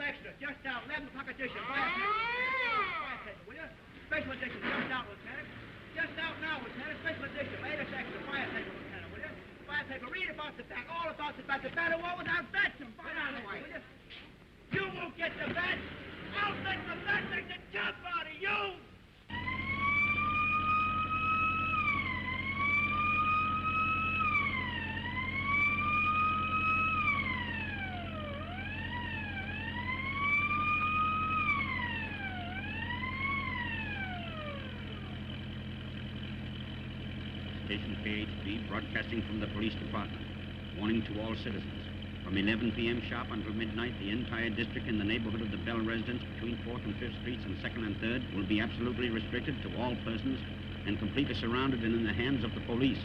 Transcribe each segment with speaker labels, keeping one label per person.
Speaker 1: Special extra, just out, 11 o'clock edition. Fire paper, will you? Special edition, just out, Lieutenant. Just out now, Lieutenant. Special edition, latest extra. Fire paper, Lieutenant, will you? Fire paper, read about the bat, all about the bat. The bat war without bats. Get out of the way, will you? You won't get the bat. I'll take the bat, take the jump out of you.
Speaker 2: Station KHB broadcasting from the police department. Warning to all citizens. From 11 p.m. sharp until midnight, the entire district in the neighborhood of the Bell residence between 4th and 5th Streets and 2nd and 3rd will be absolutely restricted to all persons and completely surrounded and in the hands of the police,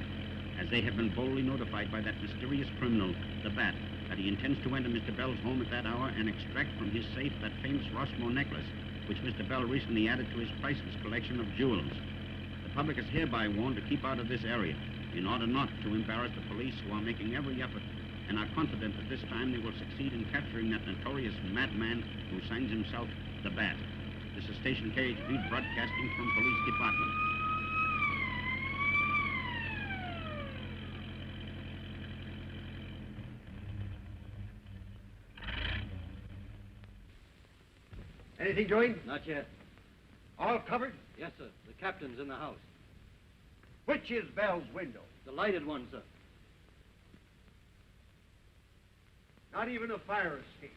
Speaker 2: as they have been boldly notified by that mysterious criminal, the Bat, that he intends to enter Mr. Bell's home at that hour and extract from his safe that famous Rossmore necklace, which Mr. Bell recently added to his priceless collection of jewels. The public is hereby warned to keep out of this area in order not to embarrass the police, who are making every effort and are confident that this time they will succeed in capturing that notorious madman who signs himself the Bat. This is Station KHB broadcasting from Police Department.
Speaker 3: Anything doing?
Speaker 4: Not yet.
Speaker 3: All covered?
Speaker 4: Yes, sir. The captain's in the house.
Speaker 3: Which is Bell's window?
Speaker 4: The lighted one, sir.
Speaker 3: Not even a fire escape.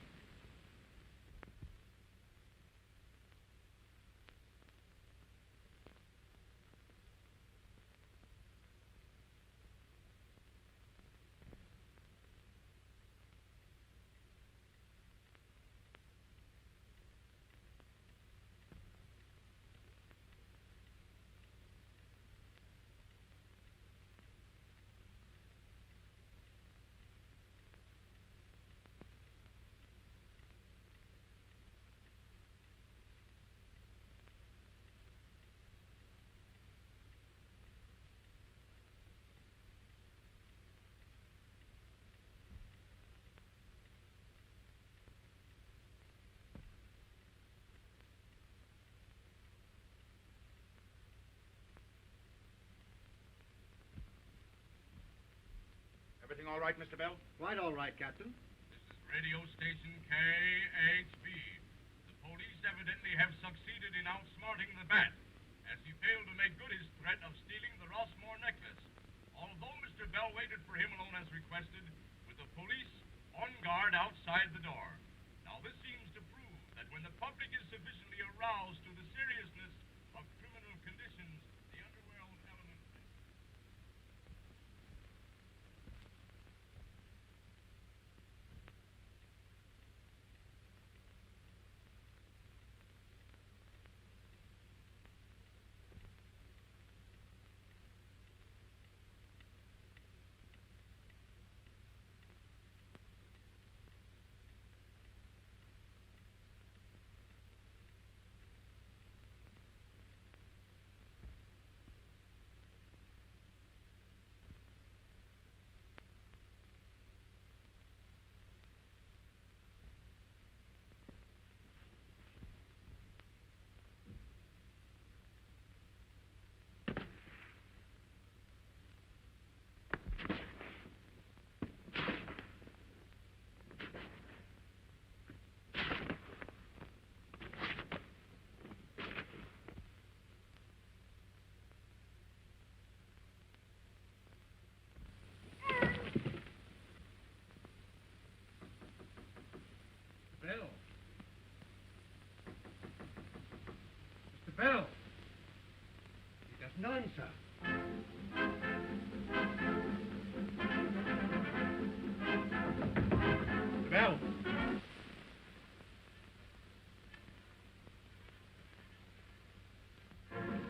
Speaker 5: Everything all right, Mr. Bell?
Speaker 3: Quite all right, Captain.
Speaker 6: This is radio station KHB. The police evidently have succeeded in outsmarting the Bat, as he failed to make good his threat of stealing the Rossmore necklace. Although Mr. Bell waited for him alone as requested, with the police on guard outside the door. Now this seems to prove that when the public is sufficiently aroused to the seriousness of criminal conditions, the underworld element...
Speaker 3: Bell. Mr. Bell. He doesn't answer. Mr. Bell.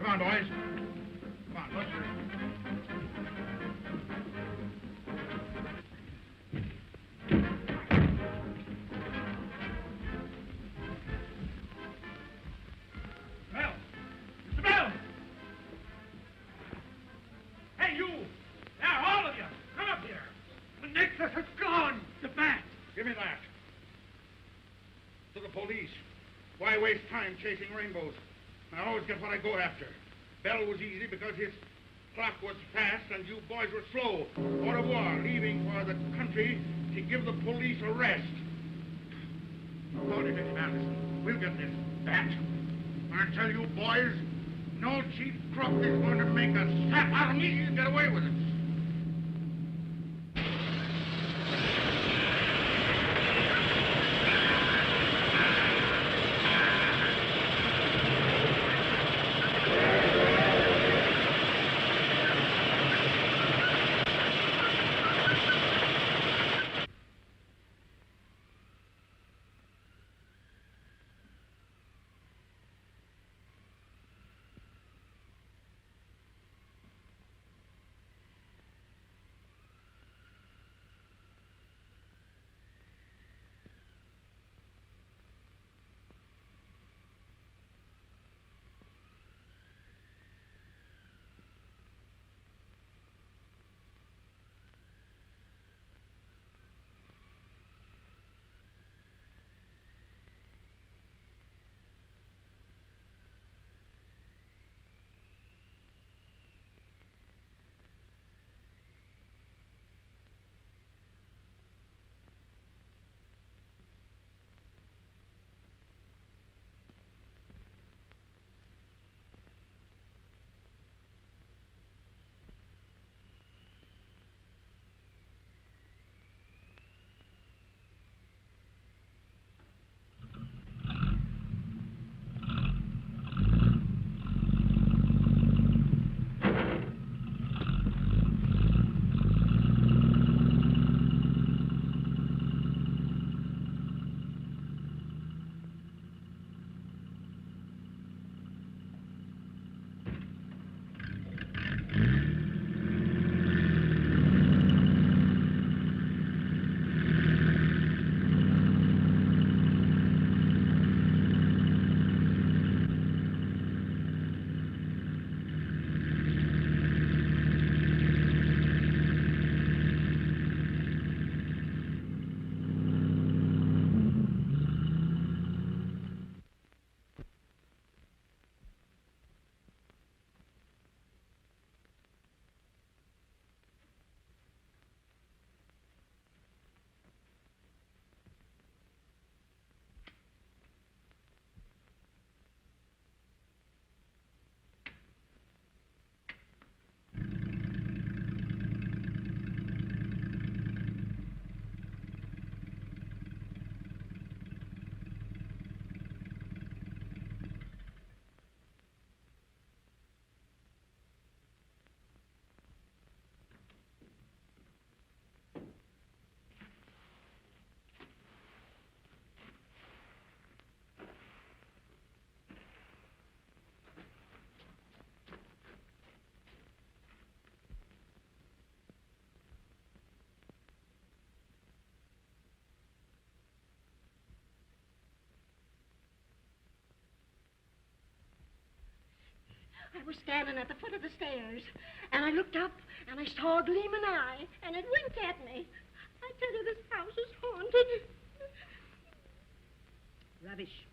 Speaker 5: Come on, boys. Come on, let's hurry. waste time chasing rainbows. I always get what I go after. Bell was easy because his clock was fast and you boys were slow. Au revoir, leaving for the country to give the police a rest. Howdy, Miss Madison. We'll get this bat. I tell you, boys, no cheap crook is going to make a sap out of me and get away with it.
Speaker 7: I was standing at the foot of the stairs, and I looked up, and I saw a gleaming eye, and it winked at me. I tell you, this house is haunted.
Speaker 8: Rubbish.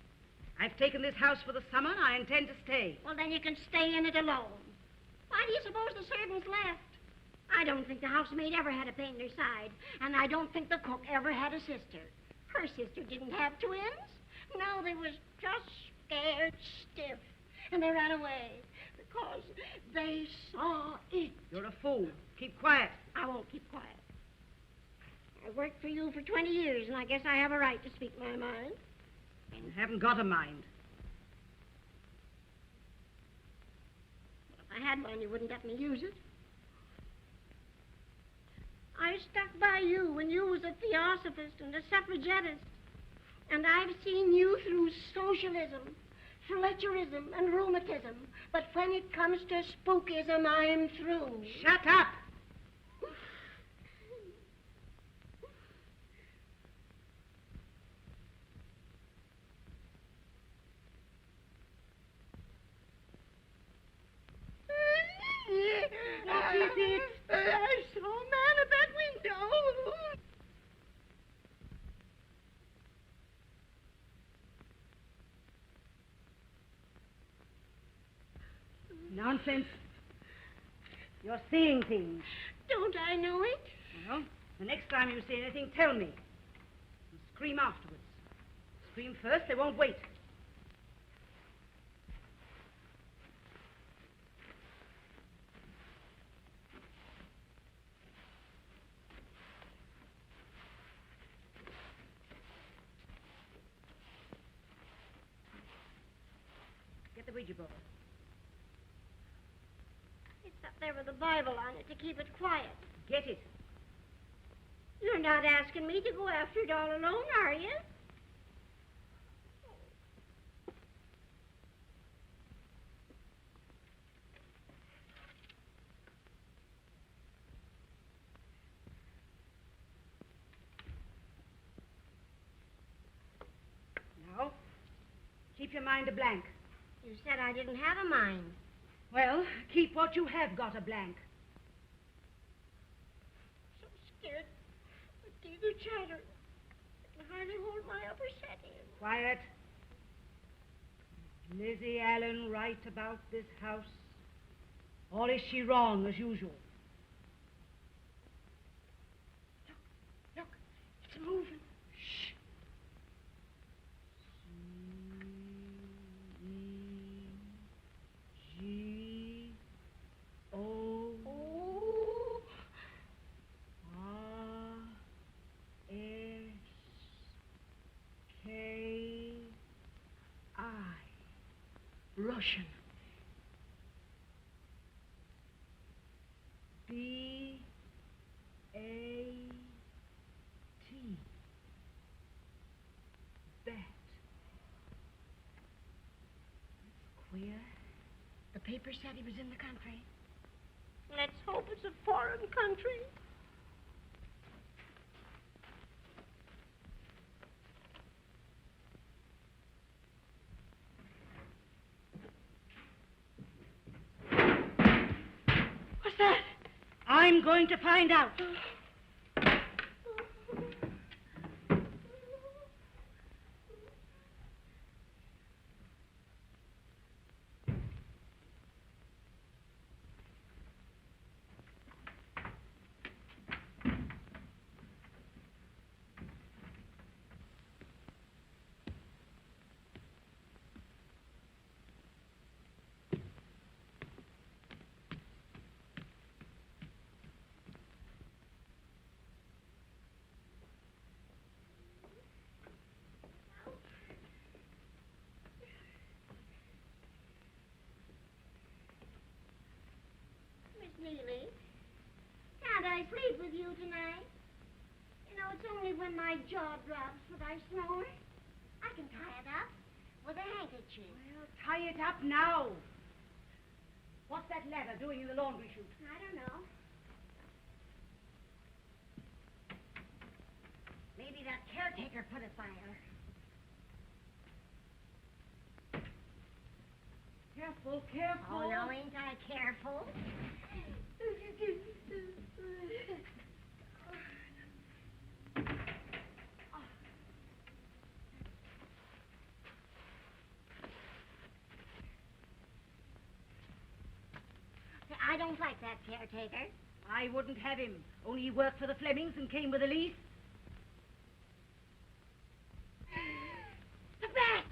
Speaker 8: I've taken this house for the summer, and I intend to stay.
Speaker 7: Well, then you can stay in it alone. Why do you suppose the servants left? I don't think the housemaid ever had a pain in her side, and I don't think the cook ever had a sister. Her sister didn't have twins. No, they was just scared stiff, and they ran away because they saw it.
Speaker 8: You're a fool. Keep quiet.
Speaker 7: I won't keep quiet. I worked for you for 20 years, and I guess I have a right to speak my mind.
Speaker 8: You haven't got a mind.
Speaker 7: If I had one, you wouldn't let me use it. I stuck by you when you was a theosophist and a suffragettist. And I've seen you through socialism, Fletcherism, and rheumatism. But when it comes to spookism, I'm through.
Speaker 8: Shut up!
Speaker 7: What is it? I saw a man at that window.
Speaker 8: Nonsense. You're seeing things.
Speaker 7: Don't I know it?
Speaker 8: Well, the next time you see anything, tell me. And scream afterwards. Scream first, they won't wait. Get the Ouija board.
Speaker 7: It's up there with the Bible on it to keep it quiet.
Speaker 8: Get it.
Speaker 7: You're not asking me to go after it all alone, are you?
Speaker 8: Now, keep your mind a blank.
Speaker 7: You said I didn't have a mind.
Speaker 8: Well, keep what you have got a blank.
Speaker 7: So scared. The teeth are chattering. I can hardly hold my upper set in.
Speaker 8: Quiet. Is Lizzie Allen right about this house? Or is she wrong as usual?
Speaker 7: Look, it's moving.
Speaker 8: Shh. C-E-G-O.
Speaker 7: Oh.
Speaker 8: R-S-K-I.
Speaker 7: Russian.
Speaker 8: B-A-T. Bat. That's queer.
Speaker 7: The paper said he was in the country. Let's hope it's a foreign country. What's that?
Speaker 8: I'm going to find out.
Speaker 7: Miss Neely, can't I sleep with you tonight? You know, it's only when my jaw drops that I snore. I can tie it up with a handkerchief.
Speaker 8: Well, tie it up now. What's that ladder doing in the laundry chute?
Speaker 7: I don't know. Maybe that caretaker put it by her.
Speaker 8: Careful, careful.
Speaker 7: Oh, no, ain't I careful? I don't like that caretaker.
Speaker 8: I wouldn't have him. Only he worked for the Flemings and came with a lease.
Speaker 7: The bat!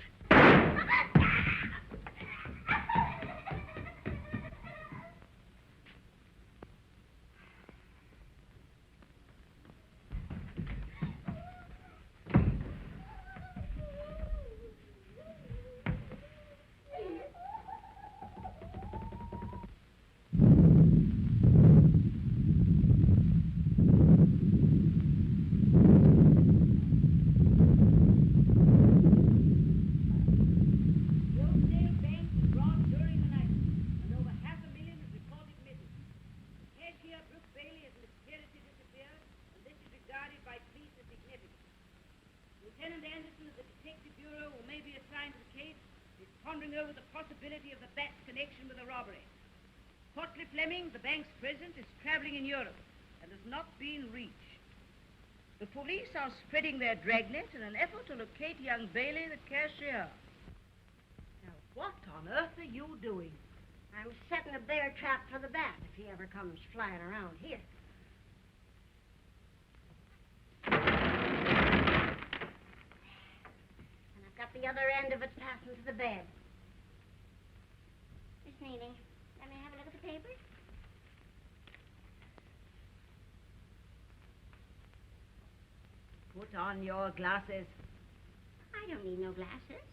Speaker 8: Over the possibility of the bat's connection with the robbery. Portley Fleming, the bank's president, is traveling in Europe and has not been reached. The police are spreading their dragnet in an effort to locate young Bailey, the cashier. Now, what on earth are you doing?
Speaker 7: I'm setting a bear trap for the bat if he ever comes flying around here. And I've got the other end of it fastened to the bed. Miss Neely, let me have a look at the papers.
Speaker 8: Put on your glasses.
Speaker 7: I don't need no glasses.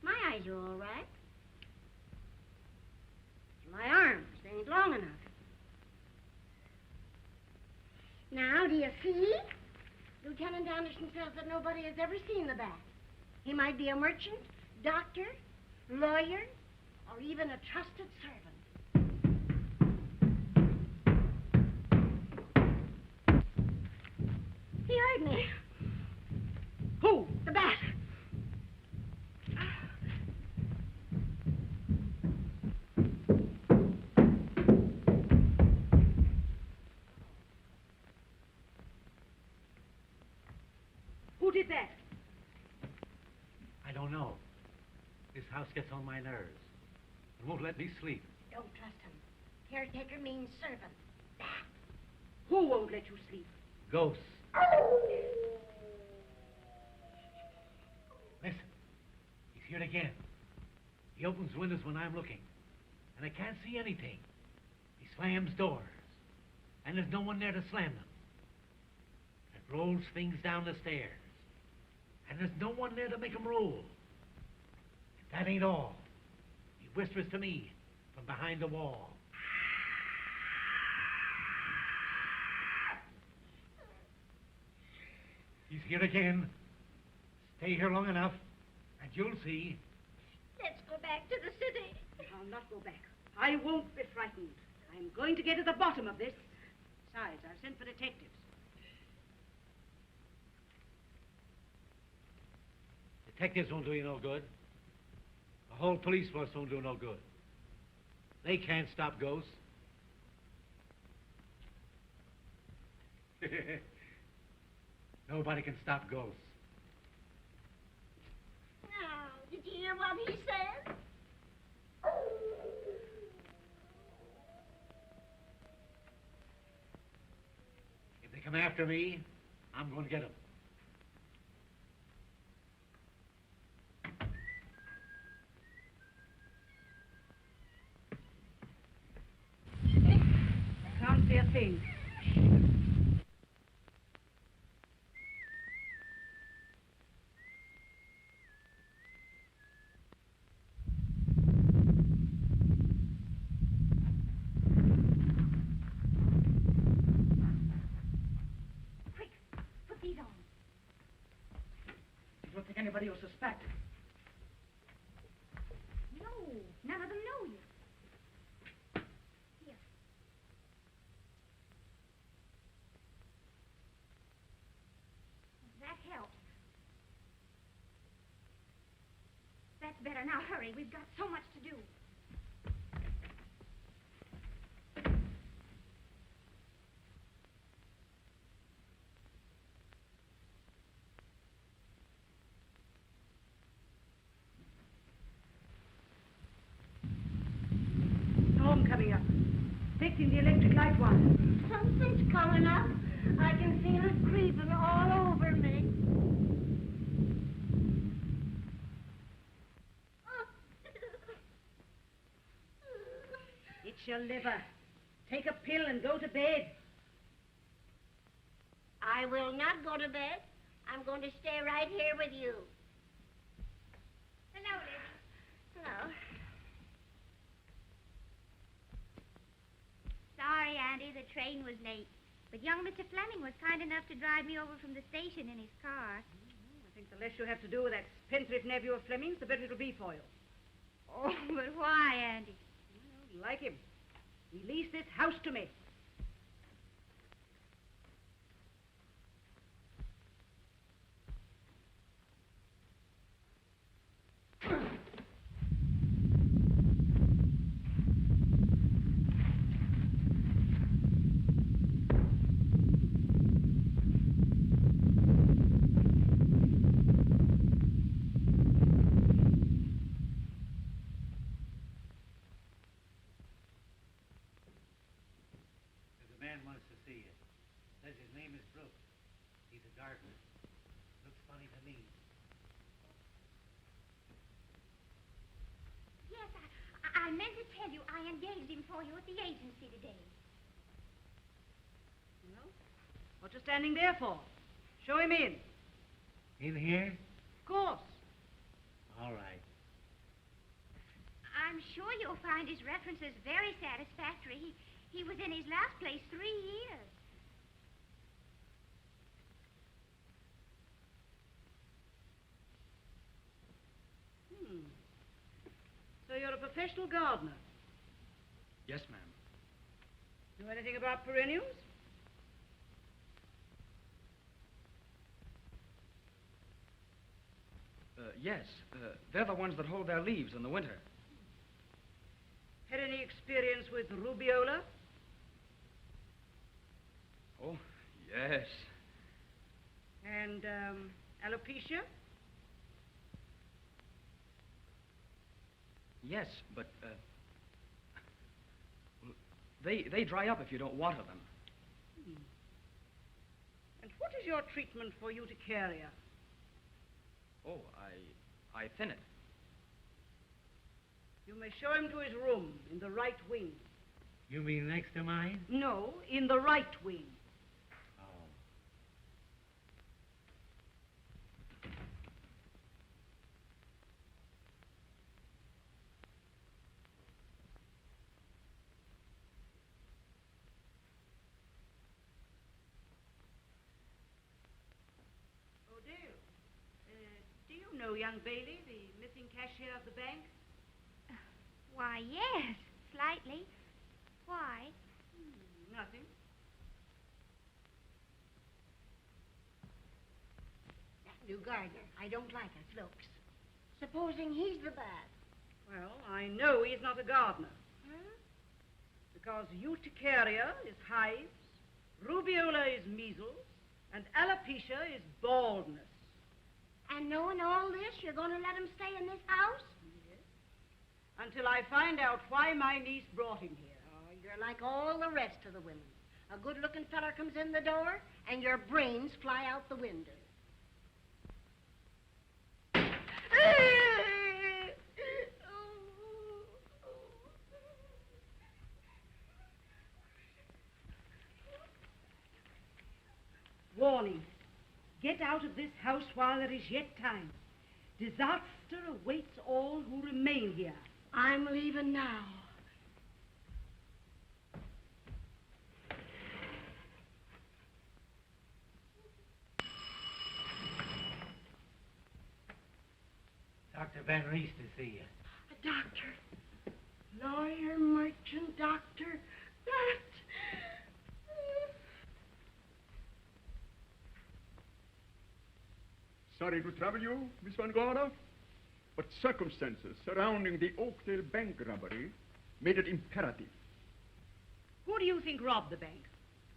Speaker 7: My eyes are all right. My arms, they ain't long enough. Now, do you see? Lieutenant Anderson says that nobody has ever seen the bat. He might be a merchant, doctor, lawyer, or even a trusted servant. He heard me.
Speaker 8: Who?
Speaker 7: The bat.
Speaker 8: Who did that?
Speaker 3: I don't know. This house gets on my nerves. It won't let me sleep.
Speaker 7: Don't trust him. Caretaker means servant. Bat.
Speaker 8: Who won't let you sleep?
Speaker 3: Ghosts. Listen. He's here again. He opens windows when I'm looking, and I can't see anything. He slams doors, and there's no one there to slam them. And rolls things down the stairs, and there's no one there to make them roll. And that ain't all. He whispers to me from behind the wall. He's here again. Stay here long enough, and you'll see.
Speaker 7: Let's go back to the city.
Speaker 8: I'll not go back. I won't be frightened. I'm going to get to the bottom of this. Besides, I've sent for detectives.
Speaker 3: Detectives won't do you no good. The whole police force won't do no good. They can't stop ghosts. Nobody can stop ghosts.
Speaker 7: Now, did you hear what he said?
Speaker 3: If they come after me, I'm going to get them.
Speaker 8: I can't see a thing.
Speaker 7: Quick, put these on.
Speaker 8: You don't think anybody will suspect?
Speaker 7: No, none of them know you. Here. That helps. That's better. Now hurry. We've got so much to do.
Speaker 8: Storm coming up. Fixing the electric light wire.
Speaker 7: Something's coming up. I can feel it creeping all over me.
Speaker 8: It's your liver. Take a pill and go to bed.
Speaker 7: I will not go to bed. I'm going to stay right here with you. Hello, Lizzie. Hello.
Speaker 9: Sorry, Andy, the train was late. But young Mr. Fleming was kind enough to drive me over from the station in his car.
Speaker 8: I think the less you have to do with that spendthrift nephew of Fleming's, the better it'll be for you.
Speaker 9: Oh, but why, Andy?
Speaker 8: Well, like him. He leased this house to me.
Speaker 3: man wants to see you. Says his name is Brooks. He's a gardener. Looks funny to me.
Speaker 9: Yes, I meant to tell you I engaged him for you at the agency today.
Speaker 8: Well, what you standing there for? Show him in.
Speaker 3: In here?
Speaker 8: Of course.
Speaker 3: All right.
Speaker 9: I'm sure you'll find his references very satisfactory. He was in his last place 3 years.
Speaker 8: So you're a professional gardener.
Speaker 10: Yes, ma'am.
Speaker 8: Know anything about perennials?
Speaker 10: Yes. They're the ones that hold their leaves in the winter.
Speaker 8: Had any experience with rubiola?
Speaker 10: Oh, yes.
Speaker 8: And alopecia?
Speaker 10: Yes, but, well, they dry up if you don't water them.
Speaker 8: And what is your treatment for urticaria?
Speaker 10: Oh, I thin it.
Speaker 8: You may show him to his room in the right wing.
Speaker 3: You mean next to mine?
Speaker 8: No, in the right wing.
Speaker 3: Oh.
Speaker 8: Oh, Dale. Do you know young Bailey, the missing cashier of the bank?
Speaker 9: Why, yes, slightly. Why?
Speaker 8: Nothing.
Speaker 7: That new gardener, I don't like his looks. Supposing he's the bad.
Speaker 8: Well, I know he's not a gardener.
Speaker 7: Huh?
Speaker 8: Because urticaria is hives, rubiola is measles, and alopecia is baldness.
Speaker 7: And knowing all this, you're going to let him stay in this house?
Speaker 8: Until I find out why my niece brought him here.
Speaker 7: Oh, you're like all the rest of the women. A good-looking fella comes in the door, and your brains fly out the window.
Speaker 8: Warning. Get out of this house while there is yet time. Disaster awaits all who remain here.
Speaker 7: I'm leaving now.
Speaker 3: Dr. Van Reese to see you.
Speaker 7: A doctor. Lawyer, merchant, doctor. That.
Speaker 11: Sorry to trouble you, Miss Van Gorder, but circumstances surrounding the Oakdale bank robbery made it imperative.
Speaker 8: Who do you think robbed the bank?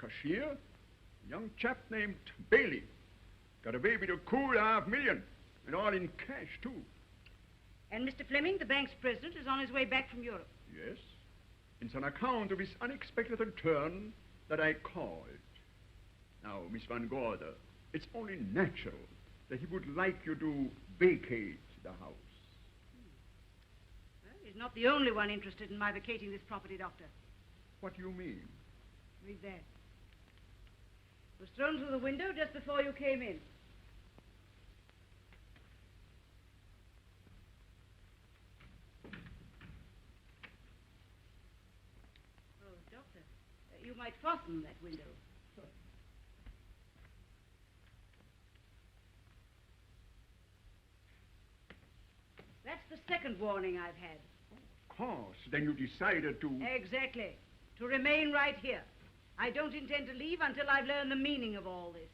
Speaker 11: Cashier, a young chap named Bailey. Got away with a cool $500,000, and all in cash, too.
Speaker 8: And Mr. Fleming, the bank's president, is on his way back from Europe.
Speaker 11: Yes. It's on account of his unexpected return that I called. Now, Miss Van Gorder, it's only natural that he would like you to vacate the house.
Speaker 8: Well, he's not the only one interested in my vacating this property, Doctor.
Speaker 11: What do you mean?
Speaker 8: Read that. It was thrown through the window just before you came in. Oh, Doctor, you might fasten that window. That's the second warning I've had.
Speaker 11: Of course. Then you decided to...
Speaker 8: Exactly. To remain right here. I don't intend to leave until I've learned the meaning of all this.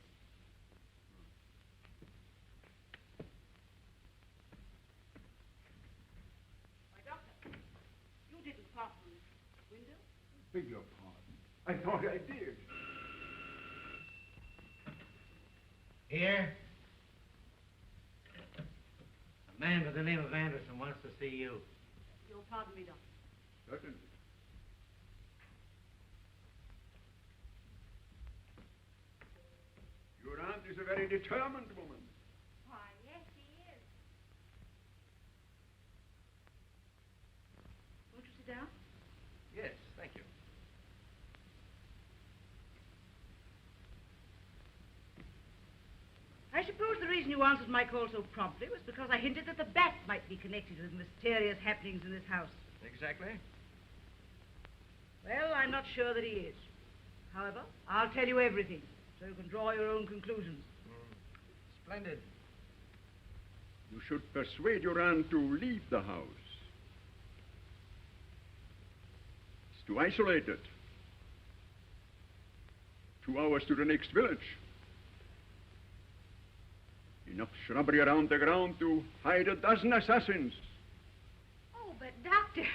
Speaker 8: Why, Doctor, you didn't fasten this window.
Speaker 11: Beg your pardon. I thought I did.
Speaker 3: Here? A man by the name of Anderson wants to see you.
Speaker 8: You'll pardon me, Doctor.
Speaker 11: Certainly. very determined woman.
Speaker 9: Why, yes, she is.
Speaker 8: Won't you sit down?
Speaker 10: Yes, thank you.
Speaker 8: I suppose the reason you answered my call so promptly was because I hinted that the bat might be connected with mysterious happenings in this house.
Speaker 10: Exactly.
Speaker 8: Well, I'm not sure that he is. However, I'll tell you everything, so you can draw your own conclusions.
Speaker 10: Splendid.
Speaker 11: You should persuade your aunt to leave the house. It's too isolated. 2 hours to the next village. Enough shrubbery around the ground to hide a dozen assassins.
Speaker 9: Oh, but Doctor,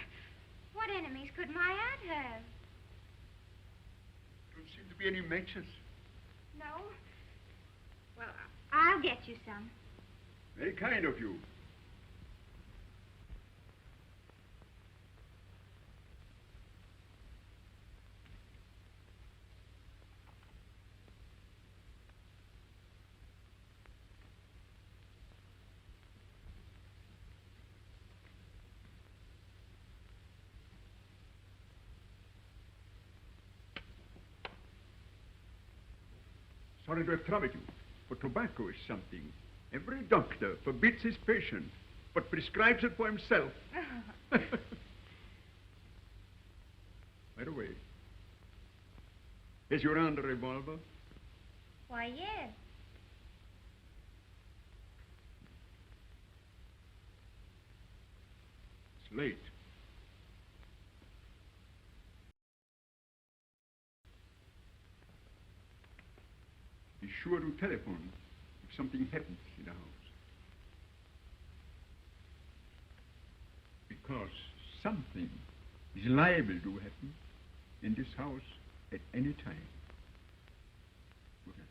Speaker 9: what enemies could my aunt have?
Speaker 11: Don't seem to be any matches.
Speaker 9: No? Well, I'll get you some.
Speaker 11: Very kind of you. Sorry to have troubled you, but tobacco is something every doctor forbids his patient, but prescribes it for himself. By the way, is your aunt a revolver?
Speaker 9: Why, yes.
Speaker 11: It's late. Be sure to telephone if something happens in the house. Because something is liable to happen in this house at any time. Good night.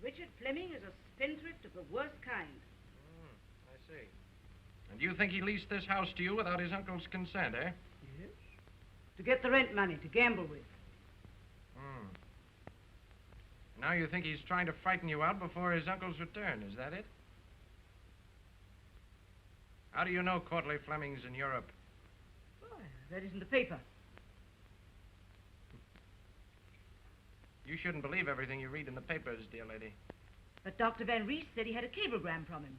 Speaker 8: Richard Fleming is a spendthrift of the worst kind.
Speaker 10: I see. And you think he leased this house to you without his uncle's consent, eh?
Speaker 8: Yes. To get the rent money to gamble with.
Speaker 10: Now you think he's trying to frighten you out before his uncle's return, is that it? How do you know Courtly Fleming's in Europe?
Speaker 8: Oh, that isn't the paper.
Speaker 10: You shouldn't believe everything you read in the papers, dear lady.
Speaker 8: But Dr. Van Rees said he had a cablegram from him.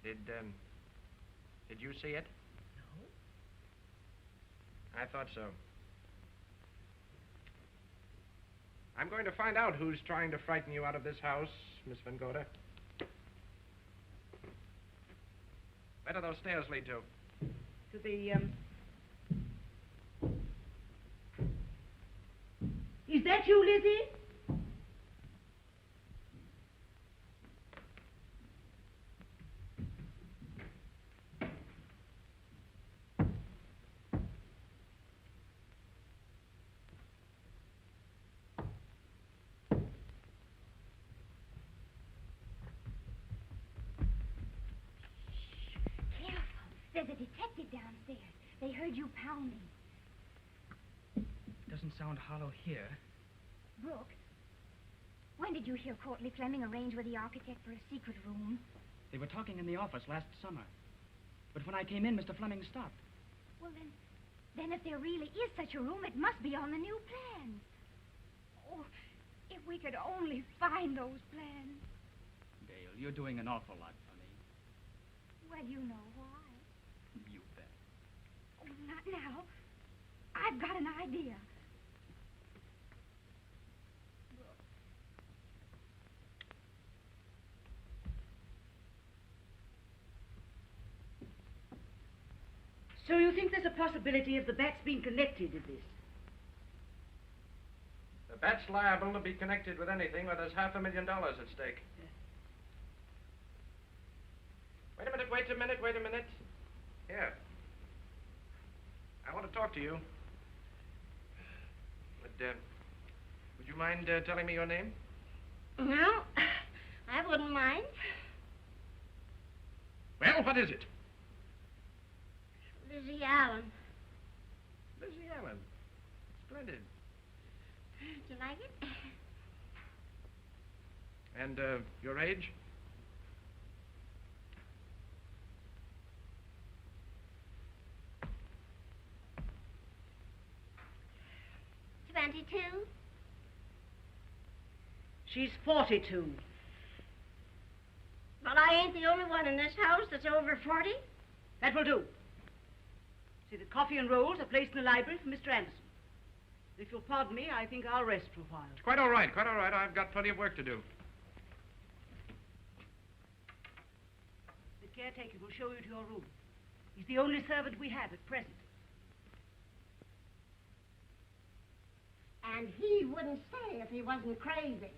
Speaker 10: Did you see it? No. I thought so. I'm going to find out who's trying to frighten you out of this house, Miss Van Gogh. Where do those stairs lead to?
Speaker 8: To the, Is that you, Lizzie?
Speaker 9: There's a detective downstairs. They heard you pounding.
Speaker 10: Doesn't sound hollow here.
Speaker 9: Brooke, when did you hear Courtly Fleming arrange with the architect for a secret room?
Speaker 10: They were talking in the office last summer. But when I came in, Mr. Fleming stopped.
Speaker 9: Well, then if there really is such a room, it must be on the new plans. Oh, if we could only find those plans.
Speaker 10: Gail, you're doing an awful lot for me.
Speaker 9: Well, you know why.
Speaker 10: You bet.
Speaker 9: Oh, not now. I've got an idea.
Speaker 8: So you think there's a possibility of the bats being connected to this?
Speaker 10: The bat's liable to be connected with anything where there's $500,000 at stake. Wait a minute. Here. I want to talk to you. Would you mind telling me your name?
Speaker 7: No, I wouldn't mind.
Speaker 10: Well, what is it?
Speaker 7: Lizzie Allen.
Speaker 10: Lizzie Allen. Splendid.
Speaker 7: Do you like it?
Speaker 10: And, your age?
Speaker 7: 22.
Speaker 8: She's 42.
Speaker 7: Well, I ain't the only one in this house that's over 40.
Speaker 8: That will do. See, the coffee and rolls are placed in the library for Mr. Anderson. If you'll pardon me, I think I'll rest for a while.
Speaker 10: It's quite all right, quite all right. I've got plenty of work to do.
Speaker 8: The caretaker will show you to your room. He's the only servant we have at present.
Speaker 7: And he wouldn't stay if he wasn't crazy.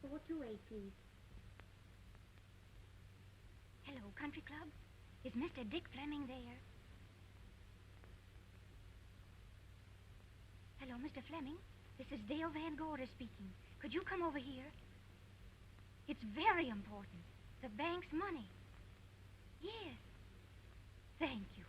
Speaker 7: What you wait, please?
Speaker 9: Hello, Country Club. Is Mr. Dick Fleming there? Hello, Mr. Fleming. This is Dale Van Gorder speaking. Could you come over here? It's very important. The bank's money. Yes. Thank you.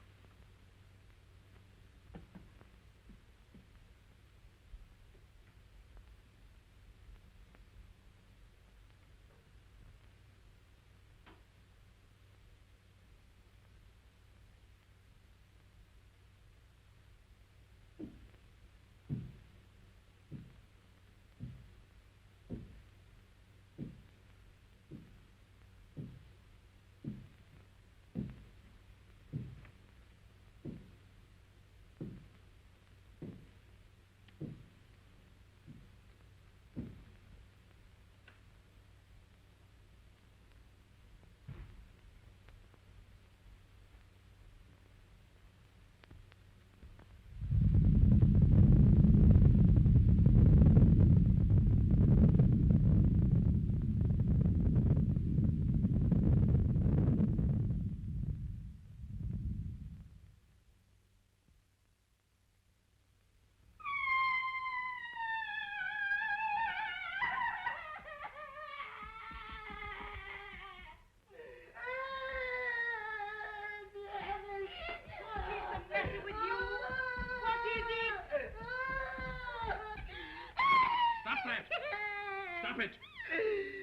Speaker 10: Stop it!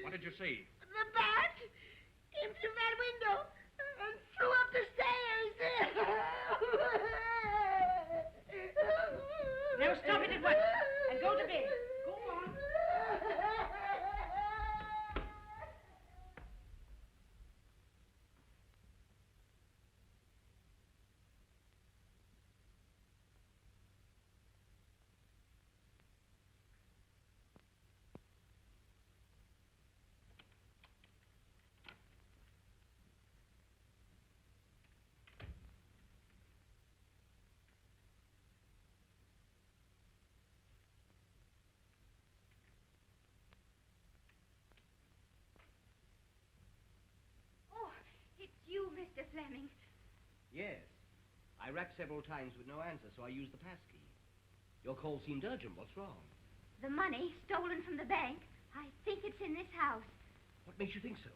Speaker 10: What did you see?
Speaker 7: The bat came through that window and flew up the stairs.
Speaker 8: Now stop it at once and go to bed. Go on.
Speaker 9: Oh, it's you, Mr. Fleming.
Speaker 12: Yes. I rapped several times with no answer, so I used the passkey. Your call seemed urgent. What's wrong?
Speaker 9: The money stolen from the bank. I think it's in this house.
Speaker 12: What makes you think so?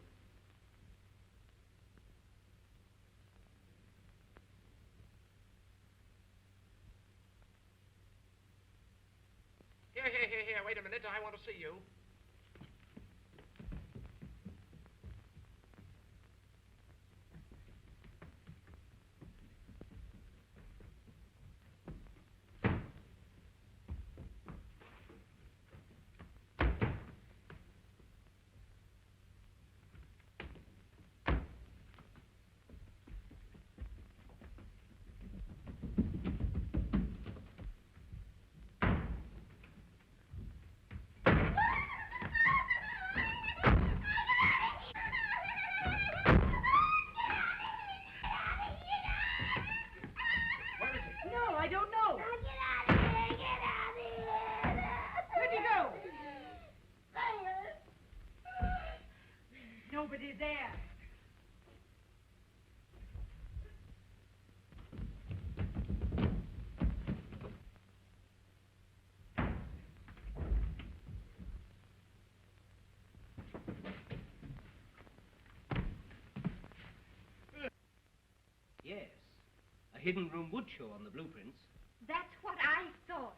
Speaker 10: Here, wait a minute. I want to see you.
Speaker 8: nobody there.
Speaker 12: Yes. A hidden room would show on the blueprints.
Speaker 9: That's what I thought.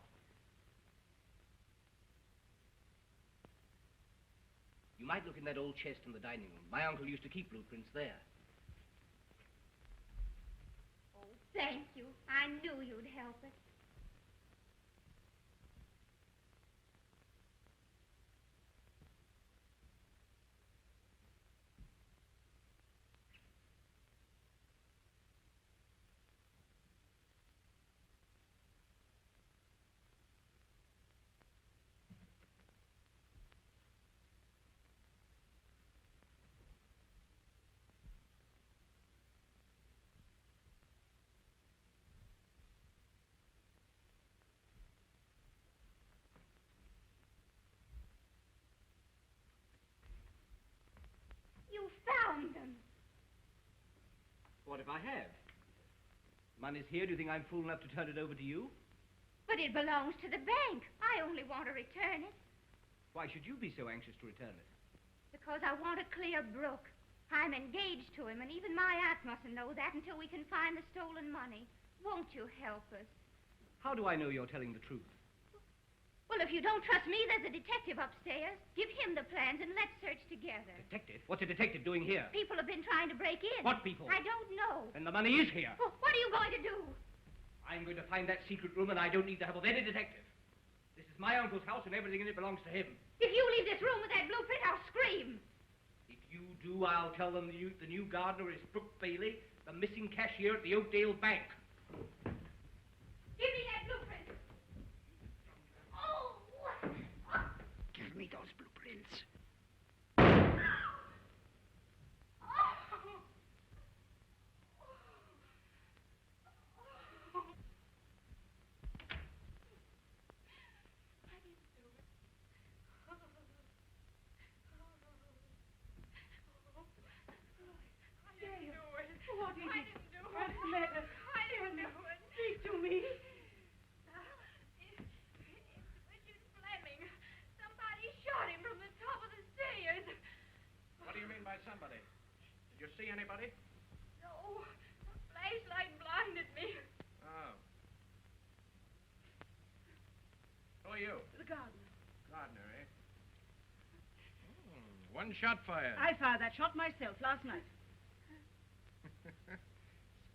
Speaker 12: You might look in that old chest in the dining room. My uncle used to keep blueprints there.
Speaker 9: Oh, thank you. I knew you'd help us. You found them.
Speaker 12: What if I have? Money's here. Do you think I'm fool enough to turn it over to you?
Speaker 9: But it belongs to the bank. I only want to return it.
Speaker 12: Why should you be so anxious to return it?
Speaker 9: Because I want to clear Brooke. I'm engaged to him, and even my aunt mustn't know that until we can find the stolen money. Won't you help us?
Speaker 12: How do I know you're telling the truth?
Speaker 9: Well, if you don't trust me, there's a detective upstairs. Give him the plans and let's search together.
Speaker 12: Detective? What's a detective doing here?
Speaker 9: People have been trying to break in.
Speaker 12: What people?
Speaker 9: I don't know.
Speaker 12: And the money is here.
Speaker 9: Well, what are you going to do?
Speaker 12: I'm going to find that secret room, and I don't need the help of any detective. This is my uncle's house, and everything in it belongs to him.
Speaker 9: If you leave this room with that blueprint, I'll scream.
Speaker 12: If you do, I'll tell them the new gardener is Brooke Bailey, the missing cashier at the Oakdale Bank.
Speaker 9: Give me that blueprint. Oh!
Speaker 12: Give me those blueprints.
Speaker 8: What is it? What's the matter? Tell me. Speak to me.
Speaker 9: Somebody shot him from the top of the stairs.
Speaker 10: What do you mean by somebody? Did you see anybody?
Speaker 9: No, the flashlight blinded me.
Speaker 10: Oh. Who are you?
Speaker 8: The gardener.
Speaker 10: Gardner, eh? One shot fired.
Speaker 8: I fired that shot myself last night.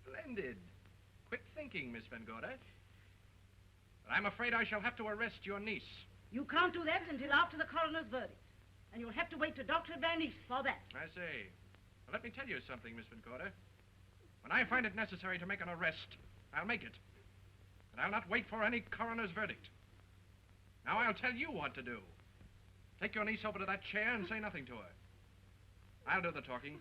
Speaker 10: Splendid. Quick thinking, Miss Van Gorder. But I'm afraid I shall have to arrest your niece.
Speaker 8: You can't do that until after the coroner's verdict. And you'll have to wait to Dr. Van East for that.
Speaker 10: I see. Well, let me tell you something, Miss Van Gorder. When I find it necessary to make an arrest, I'll make it. And I'll not wait for any coroner's verdict. Now I'll tell you what to do. Take your niece over to that chair and say nothing to her. I'll do the talking.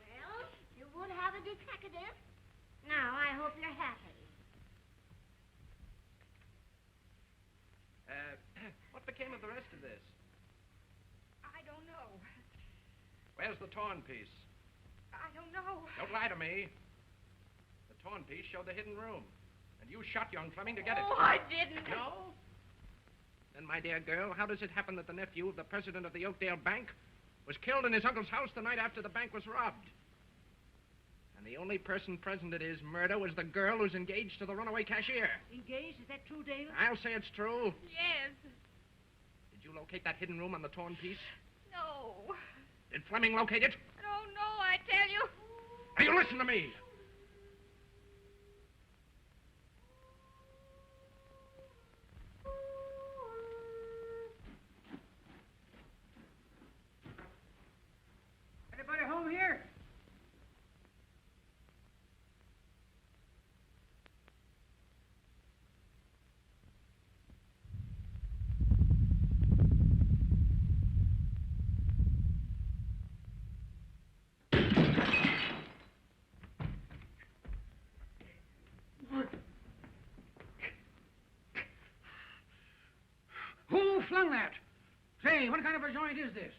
Speaker 7: Well, you would have a detective. Now, I hope you're happy.
Speaker 10: What became of the rest of this?
Speaker 9: I don't know.
Speaker 10: Where's the torn piece?
Speaker 9: I don't know.
Speaker 10: Don't lie to me. The torn piece showed the hidden room. And you shot young Fleming to get it.
Speaker 9: Oh, I didn't.
Speaker 10: No? Then, my dear girl, how does it happen that the nephew of the president of the Oakdale Bank was killed in his uncle's house the night after the bank was robbed? And the only person present at his murder was the girl who's engaged to the runaway cashier.
Speaker 8: Engaged? Is that true, Dale?
Speaker 10: I'll say it's true.
Speaker 9: Yes.
Speaker 10: Did you locate that hidden room on the torn piece?
Speaker 9: No.
Speaker 10: Did Fleming locate it?
Speaker 9: Oh, no, I tell you.
Speaker 10: Now, you listen to me.
Speaker 8: Anybody home here?
Speaker 13: swung that? Say, what kind of a joint is this?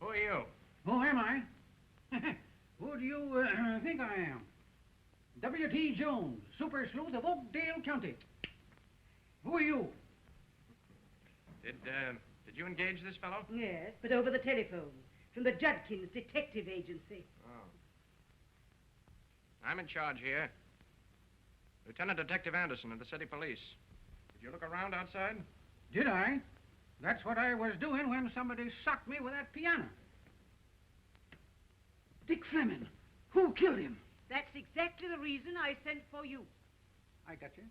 Speaker 10: Who are you?
Speaker 13: Who am I? Who do you think I am? W.T. Jones, super sleuth of Oakdale County. Who are you?
Speaker 10: Did you engage this fellow?
Speaker 8: Yes, but over the telephone. From the Judkins Detective Agency.
Speaker 10: Oh. I'm in charge here. Lieutenant Detective Anderson of the city police. Did you look around outside?
Speaker 13: Did I? That's what I was doing when somebody socked me with that piano. Dick Fleming. Who killed him?
Speaker 8: That's exactly the reason I sent for you.
Speaker 13: I got you.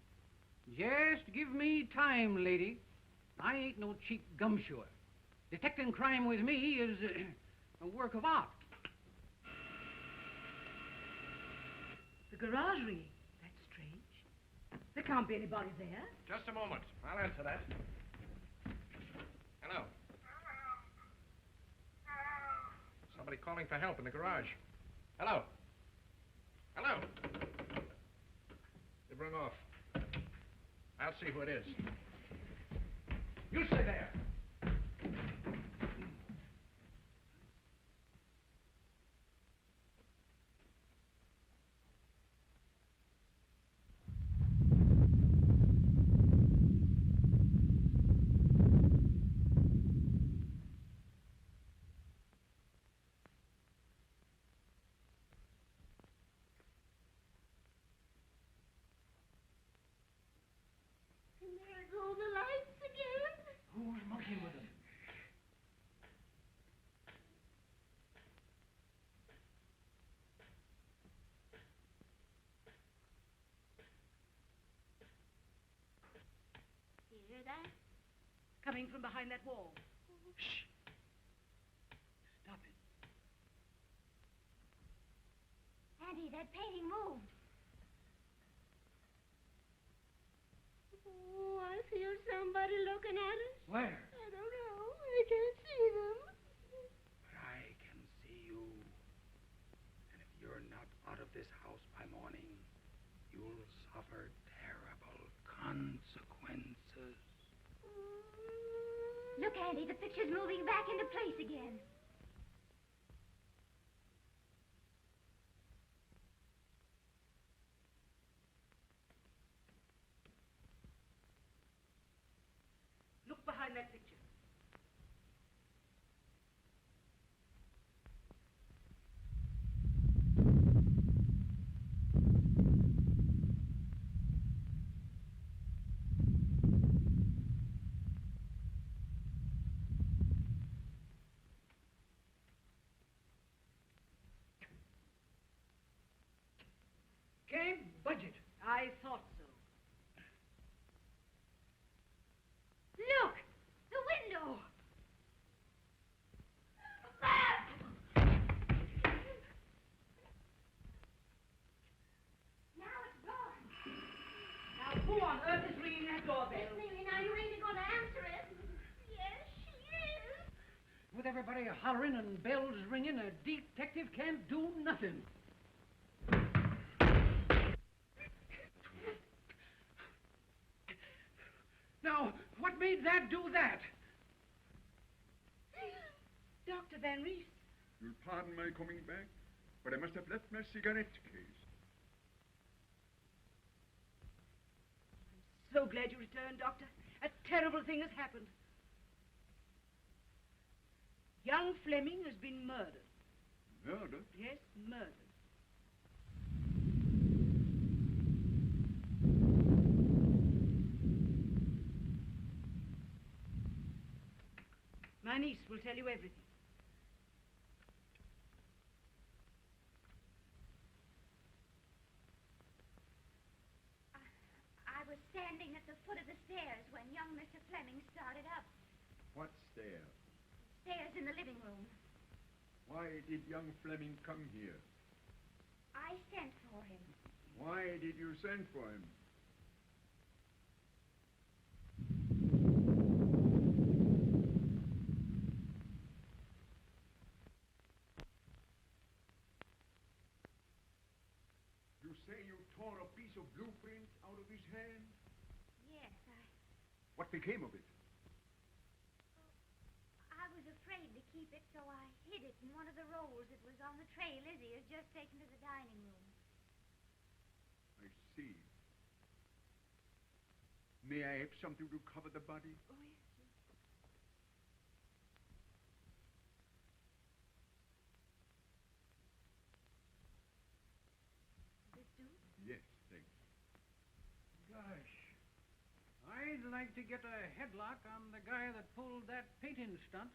Speaker 13: Just give me time, lady. I ain't no cheap gumshoer. Detecting crime with me is a work of art.
Speaker 8: The garage ringing. That's strange. There can't be anybody there.
Speaker 10: Just a moment. I'll answer that. Hello. Somebody calling for help in the garage. Hello. Hello. It rung off. I'll see who it is. You stay there.
Speaker 7: And there go the lights again.
Speaker 13: Who's monkeying with them?
Speaker 7: You hear that?
Speaker 8: Coming from behind that wall.
Speaker 13: Shh. Stop it.
Speaker 9: Auntie, that painting moved.
Speaker 7: Oh, I feel somebody looking at us.
Speaker 13: Where?
Speaker 7: I don't know. I can't see them.
Speaker 13: But I can see you. And if you're not out of this house by morning, you'll suffer terrible consequences.
Speaker 9: Look, Auntie, the picture's moving back into place again.
Speaker 8: Look behind that picture.
Speaker 13: Can't budget.
Speaker 8: I thought so.
Speaker 9: Look! The window! Now it's gone.
Speaker 8: Now, who on earth is ringing that doorbell?
Speaker 7: Miss Neely, now you ain't going to answer it. Yes, she is.
Speaker 13: With everybody hollering and bells ringing, a detective can't do nothing. Now, what made that do that?
Speaker 8: Dr. Van Rees.
Speaker 11: You'll pardon my coming back, but I must have left my cigarette case.
Speaker 8: So glad you returned, Doctor. A terrible thing has happened. Young Fleming has been murdered.
Speaker 11: Murder?
Speaker 8: Yes, murdered. My niece will tell you everything.
Speaker 9: I was standing at the foot of the stairs when young Mr. Fleming started up.
Speaker 11: What stair?
Speaker 9: Stairs in the living room.
Speaker 11: Why did young Fleming come here?
Speaker 9: I sent for him.
Speaker 11: Why did you send for him? You say you tore a piece of blueprint out of his hand?
Speaker 9: Yes,
Speaker 11: What became of it?
Speaker 9: I was afraid to keep it, so I hid it in one of the rolls that was on the tray Lizzie has just taken to the dining room.
Speaker 11: I see. May I have something to cover the body?
Speaker 9: Oh, yes. This do?
Speaker 11: Yes, thanks.
Speaker 14: Gosh. I'd like to get a headlock on the guy that pulled that painting stunt.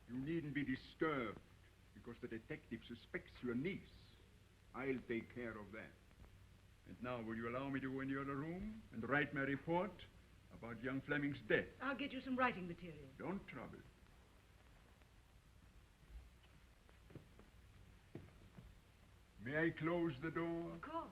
Speaker 11: You needn't be disturbed because the detective suspects your niece. I'll take care of that. And now, will you allow me to go in the other room and write my report about young Fleming's death?
Speaker 8: I'll get you some writing material.
Speaker 11: Don't trouble. May I close the door?
Speaker 8: Of course.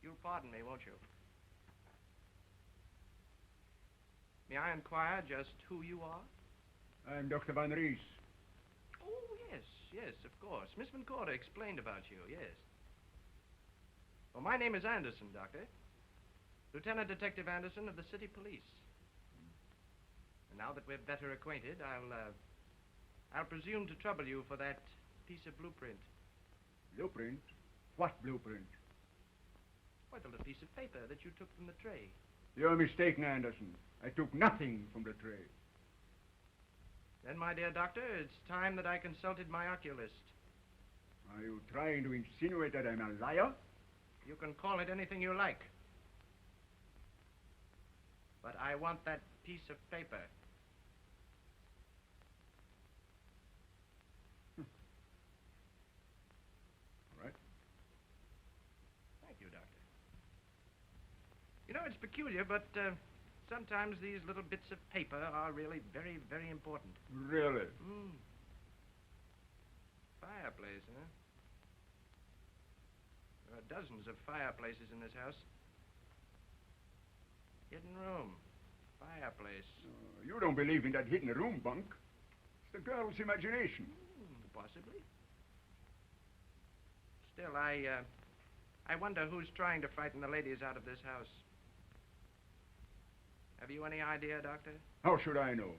Speaker 10: You'll pardon me, won't you? May I inquire just who you are?
Speaker 11: I'm Dr. Van Ries.
Speaker 10: Oh, yes, of course. Miss Van Corder explained about you, yes. Well, my name is Anderson, Doctor. Lieutenant Detective Anderson of the City Police. And now that we're better acquainted, I'll presume to trouble you for that piece of blueprint.
Speaker 11: Blueprint? What blueprint?
Speaker 10: Why, the little piece of paper that you took from the tray.
Speaker 11: You're mistaken, Anderson. I took nothing from the tray.
Speaker 10: Then, my dear doctor, it's time that I consulted my oculist.
Speaker 11: Are you trying to insinuate that I'm a liar?
Speaker 10: You can call it anything you like. But I want that piece of paper.
Speaker 11: All right.
Speaker 10: Thank you, Doctor. You know, it's peculiar, but sometimes these little bits of paper are really very, very important.
Speaker 11: Really?
Speaker 10: Fireplace, huh? There are dozens of fireplaces in this house. Hidden room. Fireplace.
Speaker 11: You don't believe in that hidden room bunk. It's the girl's imagination.
Speaker 10: Possibly. Still, I wonder who's trying to frighten the ladies out of this house. Have you any idea, Doctor?
Speaker 11: How should I know?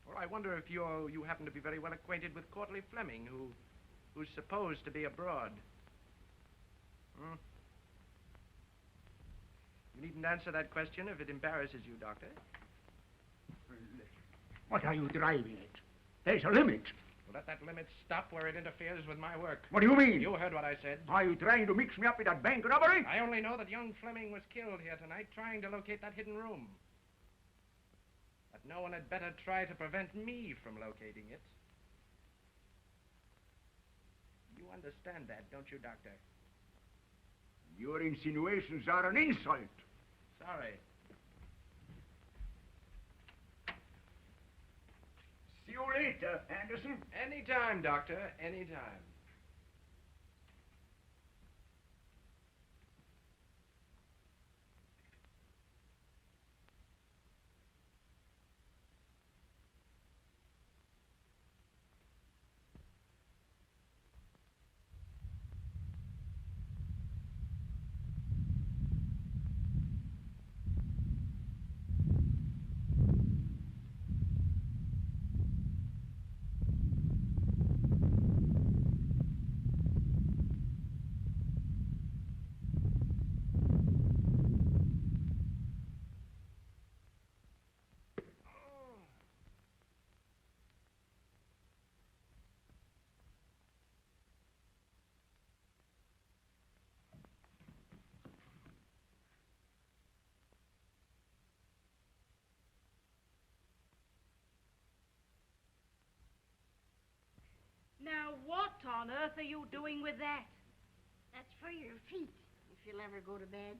Speaker 10: Well, I wonder if you happen to be very well acquainted with Courtly Fleming, who's supposed to be abroad. You needn't answer that question if it embarrasses you, Doctor.
Speaker 11: What are you driving at? There's a limit.
Speaker 10: Well, let that limit stop where it interferes with my work.
Speaker 11: What do you mean?
Speaker 10: You heard what I said.
Speaker 11: Are you trying to mix me up with that bank robbery?
Speaker 10: I only know that young Fleming was killed here tonight trying to locate that hidden room. But no one had better try to prevent me from locating it. You understand that, don't you, Doctor?
Speaker 11: Your insinuations are an insult.
Speaker 10: Sorry.
Speaker 11: See you later, Anderson.
Speaker 10: Anytime, Doctor, anytime.
Speaker 8: Now, what on earth are you doing with that?
Speaker 7: That's for your feet, if you'll ever go to bed.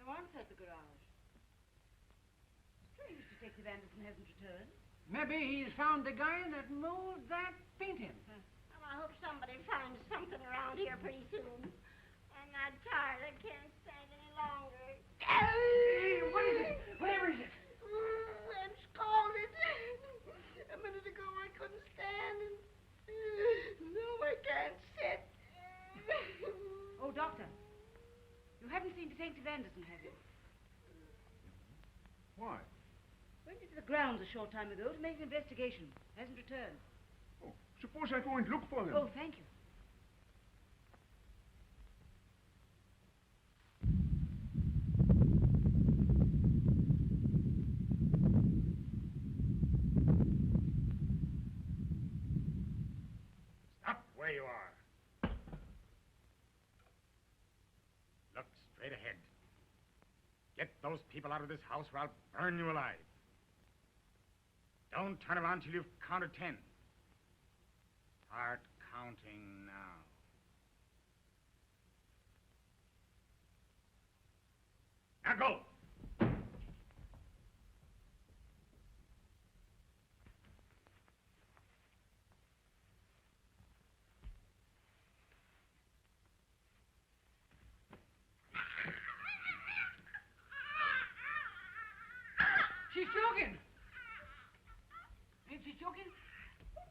Speaker 8: No answer at the garage. Strange Detective Anderson hasn't returned.
Speaker 14: Maybe he's found the guy that moved that painting.
Speaker 7: Well, I hope somebody finds something around here pretty soon. I'm not tired. I can't stand any longer.
Speaker 14: Hey, what is it? Where is it?
Speaker 7: I'm scalded. A minute ago I couldn't stand, and now I can't sit.
Speaker 8: Oh, Doctor. You haven't seen Detective Anderson, have you?
Speaker 11: Why?
Speaker 8: Went into the grounds a short time ago to make an investigation. Hasn't returned.
Speaker 11: Oh, suppose I go and look for him.
Speaker 8: Oh, thank you.
Speaker 5: Stop where you are. Look straight ahead. Get those people out of this house or I'll burn you alive. Don't turn around till you've counted 10. Start counting now. Now go!
Speaker 14: She's choking. Ain't she choking?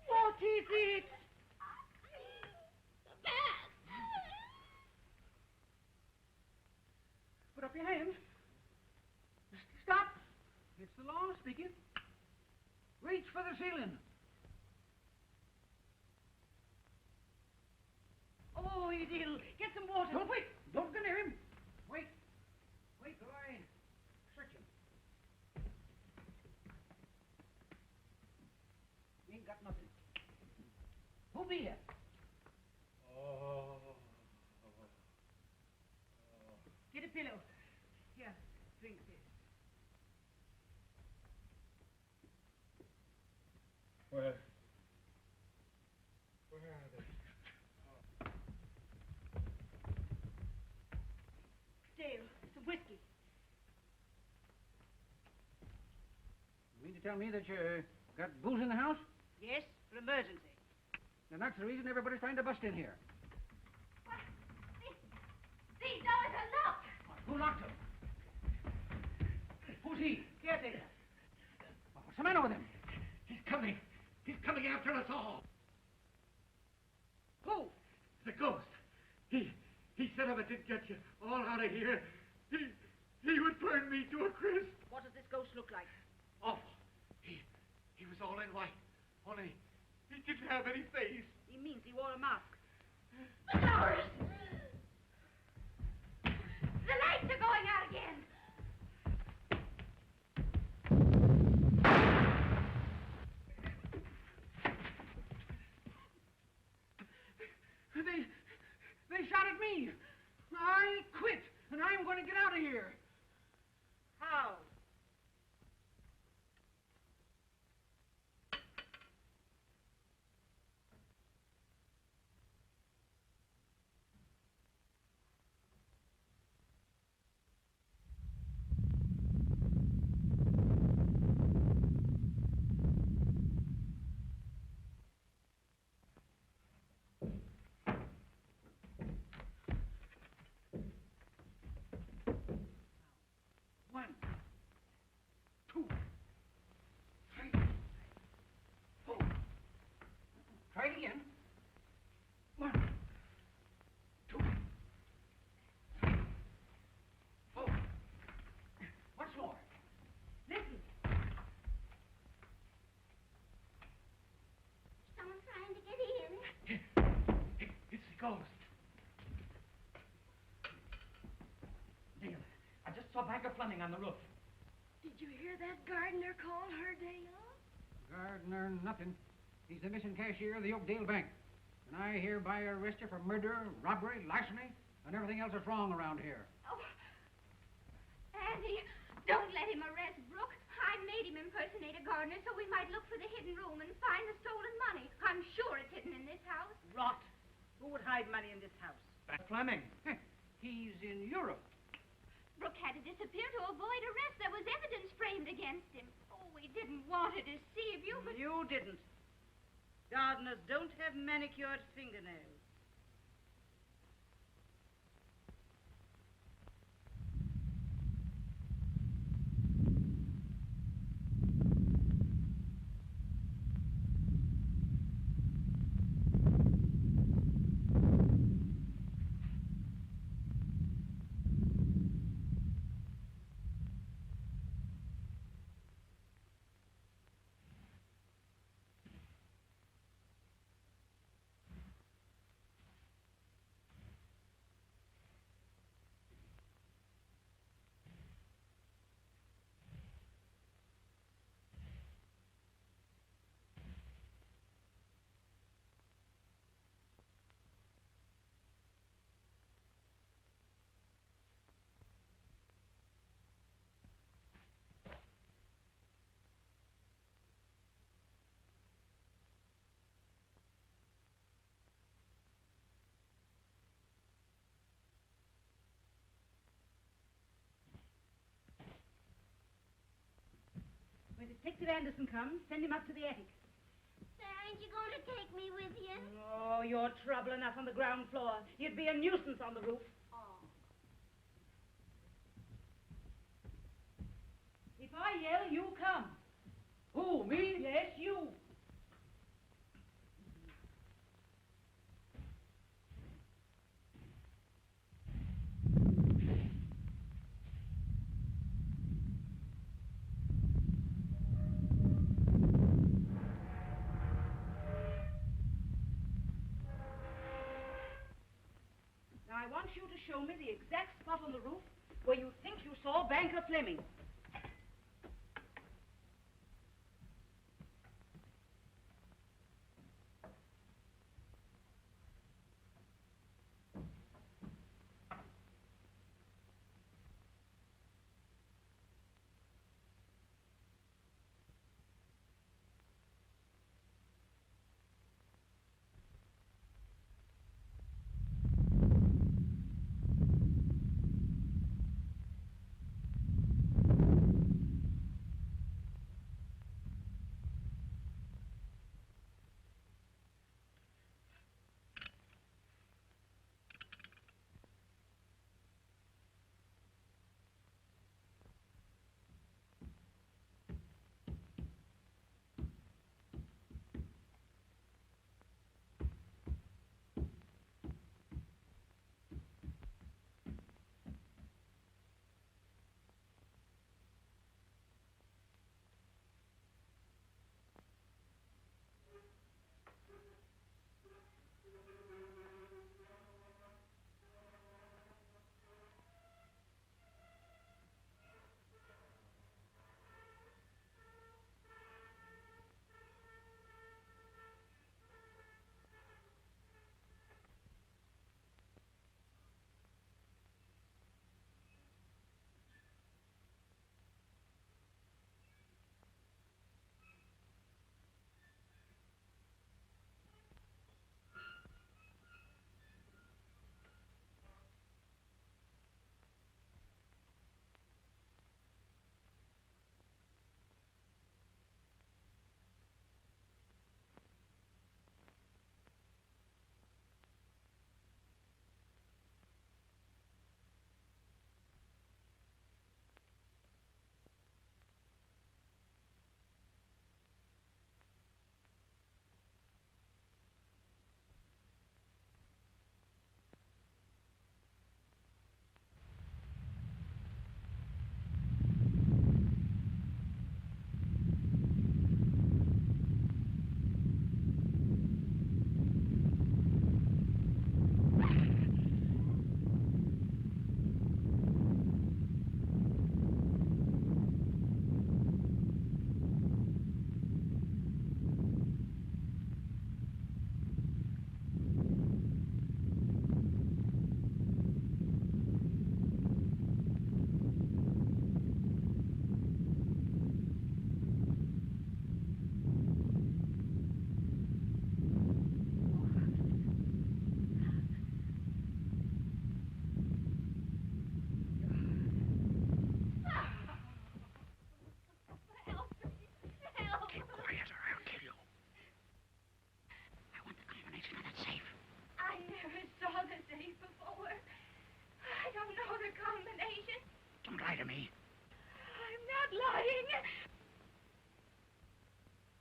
Speaker 8: What is it?
Speaker 14: Put up your hands. Stop. It's the law speaking. Reach for the ceiling.
Speaker 8: Oh, you deal. Get some water.
Speaker 14: Don't wait. Don't go near him. Wait. Wait till I search him. Ain't got nothing. Who be here?
Speaker 8: Get a pillow. Here, drink this.
Speaker 5: Where are they?
Speaker 8: Dale, some whiskey.
Speaker 14: You mean to tell me that you got booze in the house?
Speaker 8: Yes, for emergency.
Speaker 14: And that's the reason everybody's trying to bust in here.
Speaker 7: These doors are locked.
Speaker 14: Who locked them? Who's he?
Speaker 8: Caretaker.
Speaker 14: What's the matter with him? He's coming. He's coming after us all.
Speaker 8: Who?
Speaker 14: The ghost. He said if I didn't get you all out of here, he would burn me to a crisp.
Speaker 8: What does this ghost look like?
Speaker 14: Awful. He was all in white. Only he didn't have any face.
Speaker 8: He means he wore a mask.
Speaker 7: The doors. The lights are going out again.
Speaker 14: They shot at me. I quit, and I'm going to get out of here.
Speaker 8: How?
Speaker 14: One, two, three, four. Try it again. One, two, three, four. Once more.
Speaker 8: Listen.
Speaker 7: Someone trying to get in.
Speaker 14: It's the ghost. Dale, I just saw Banker Fleming on the roof.
Speaker 7: Did you hear that gardener call her, Dale?
Speaker 14: Gardner, nothing. He's the missing cashier of the Oakdale Bank. And I hereby arrest you for murder, robbery, larceny, and everything else that's wrong around here.
Speaker 9: Oh, Annie, don't let him arrest Brooke. I made him impersonate a gardener so we might look for the hidden room and find the stolen money. I'm sure it's hidden in this house.
Speaker 8: Rot. Who would hide money in this house?
Speaker 14: Fleming. He's in Europe.
Speaker 9: Brooke had to disappear to avoid arrest. There was evidence framed against him. Oh, we didn't want to deceive you, but...
Speaker 8: You didn't. Gardeners don't have manicured fingernails. When Detective Anderson comes, send him up to the attic.
Speaker 7: Ain't you going to take me with you?
Speaker 8: Oh, you're trouble enough on the ground floor. You'd be a nuisance on the roof.
Speaker 7: Oh.
Speaker 8: If I yell, you come.
Speaker 14: Who, me?
Speaker 8: Yes, you. Now, I want you to show me the exact spot on the roof where you think you saw Banker Fleming.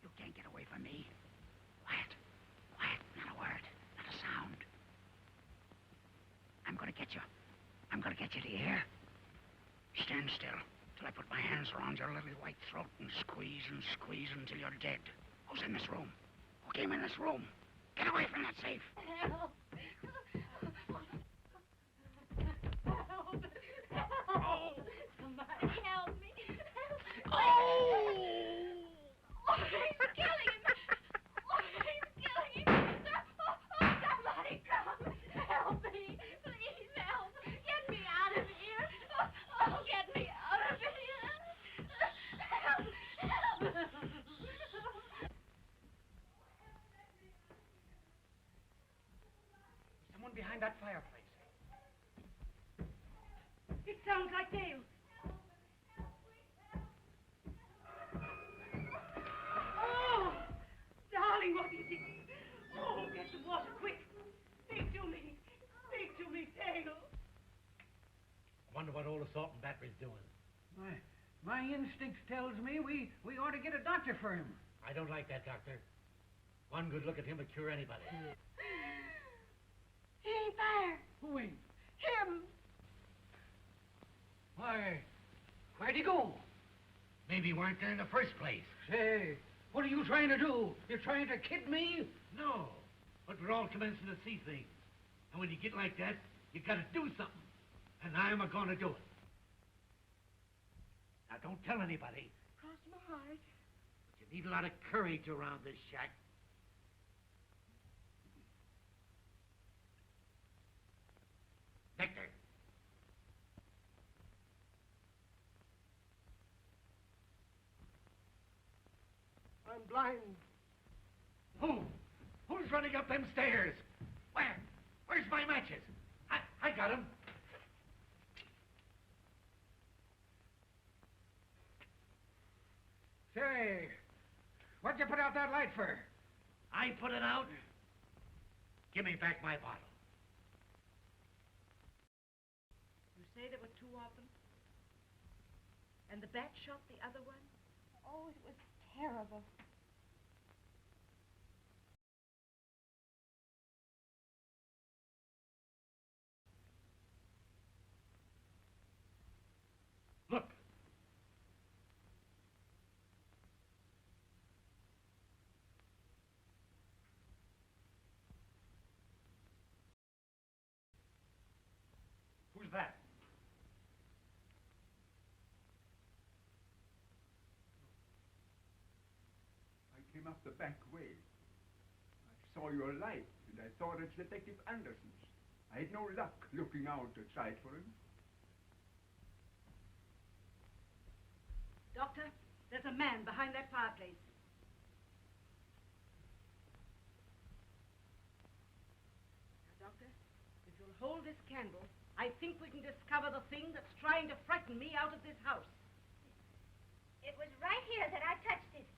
Speaker 13: You can't get away from me. Quiet. Quiet. Not a word. Not a sound. I'm gonna get you. I'm gonna get you, do you hear? Stand still till I put my hands around your little white throat and squeeze until you're dead. Who's in this room? Who came in this room? Get away from that safe.
Speaker 7: Help.
Speaker 13: Oh!
Speaker 7: Somebody help me.
Speaker 13: Oh!
Speaker 7: Oh, he's killing him. Oh, he's killing him. Somebody come. Help me. Please help. Get me out of here. Oh, get me out of here. Help.
Speaker 3: Someone behind that fireplace.
Speaker 8: It sounds like Dale. Oh, darling, what is it? Oh, get some water, quick. Speak to me. Speak to me, Dale.
Speaker 3: I wonder what old assault and battery's doing.
Speaker 14: My instinct tells me we ought to get a doctor for him.
Speaker 3: I don't like that, Doctor. One good look at him would cure anybody.
Speaker 7: He ain't there.
Speaker 14: Who ain't?
Speaker 7: Him.
Speaker 14: Where'd he go?
Speaker 3: Maybe he weren't there in the first place.
Speaker 14: Say, what are you trying to do? You're trying to kid me?
Speaker 3: No, but we're all commencing to see things. And when you get like that, you gotta do something. And I'm a-gonna do it. Now, don't tell anybody,
Speaker 7: Cross my heart.
Speaker 3: but you need a lot of courage around this shack. Victor.
Speaker 11: I'm blind.
Speaker 3: Who's running up them stairs? Where's my matches? I got them.
Speaker 14: Say, what'd you put out that light for?
Speaker 3: I put it out. Give me back my bottle.
Speaker 8: You say there were two of them? And the bat shot the other one?
Speaker 7: Oh, it was terrible.
Speaker 3: Look. Who's that?
Speaker 11: I came up the back way. I saw your light, and I thought it's Detective Anderson's. I had no luck looking out outside for him.
Speaker 8: Doctor, there's a man behind that fireplace. Now, Doctor, if you'll hold this candle, I think we can discover the thing that's trying to frighten me out of this house.
Speaker 9: It was right here that I touched it.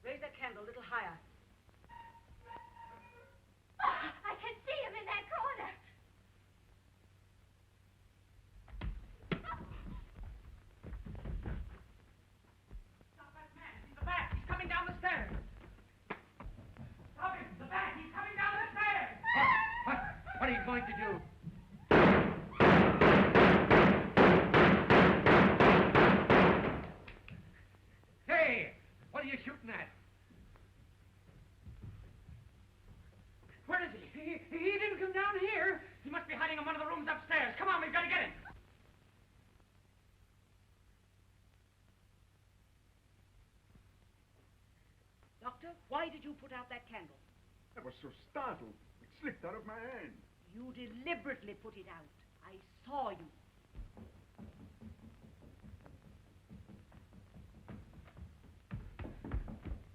Speaker 8: Raise that candle a little higher.
Speaker 9: I can see him in that corner.
Speaker 8: Stop that man. He's the bat. He's coming down the stairs. Stop him. The bat. He's coming down the stairs.
Speaker 3: What are you going to do? Hey, what are you shooting at?
Speaker 8: Where is he? He didn't come down here. He must be hiding in one of the rooms upstairs. Come on, we've got to get him. Doctor, why did you put out that candle?
Speaker 11: I was so startled, it slipped out of my hand.
Speaker 8: You deliberately put it out. I saw you.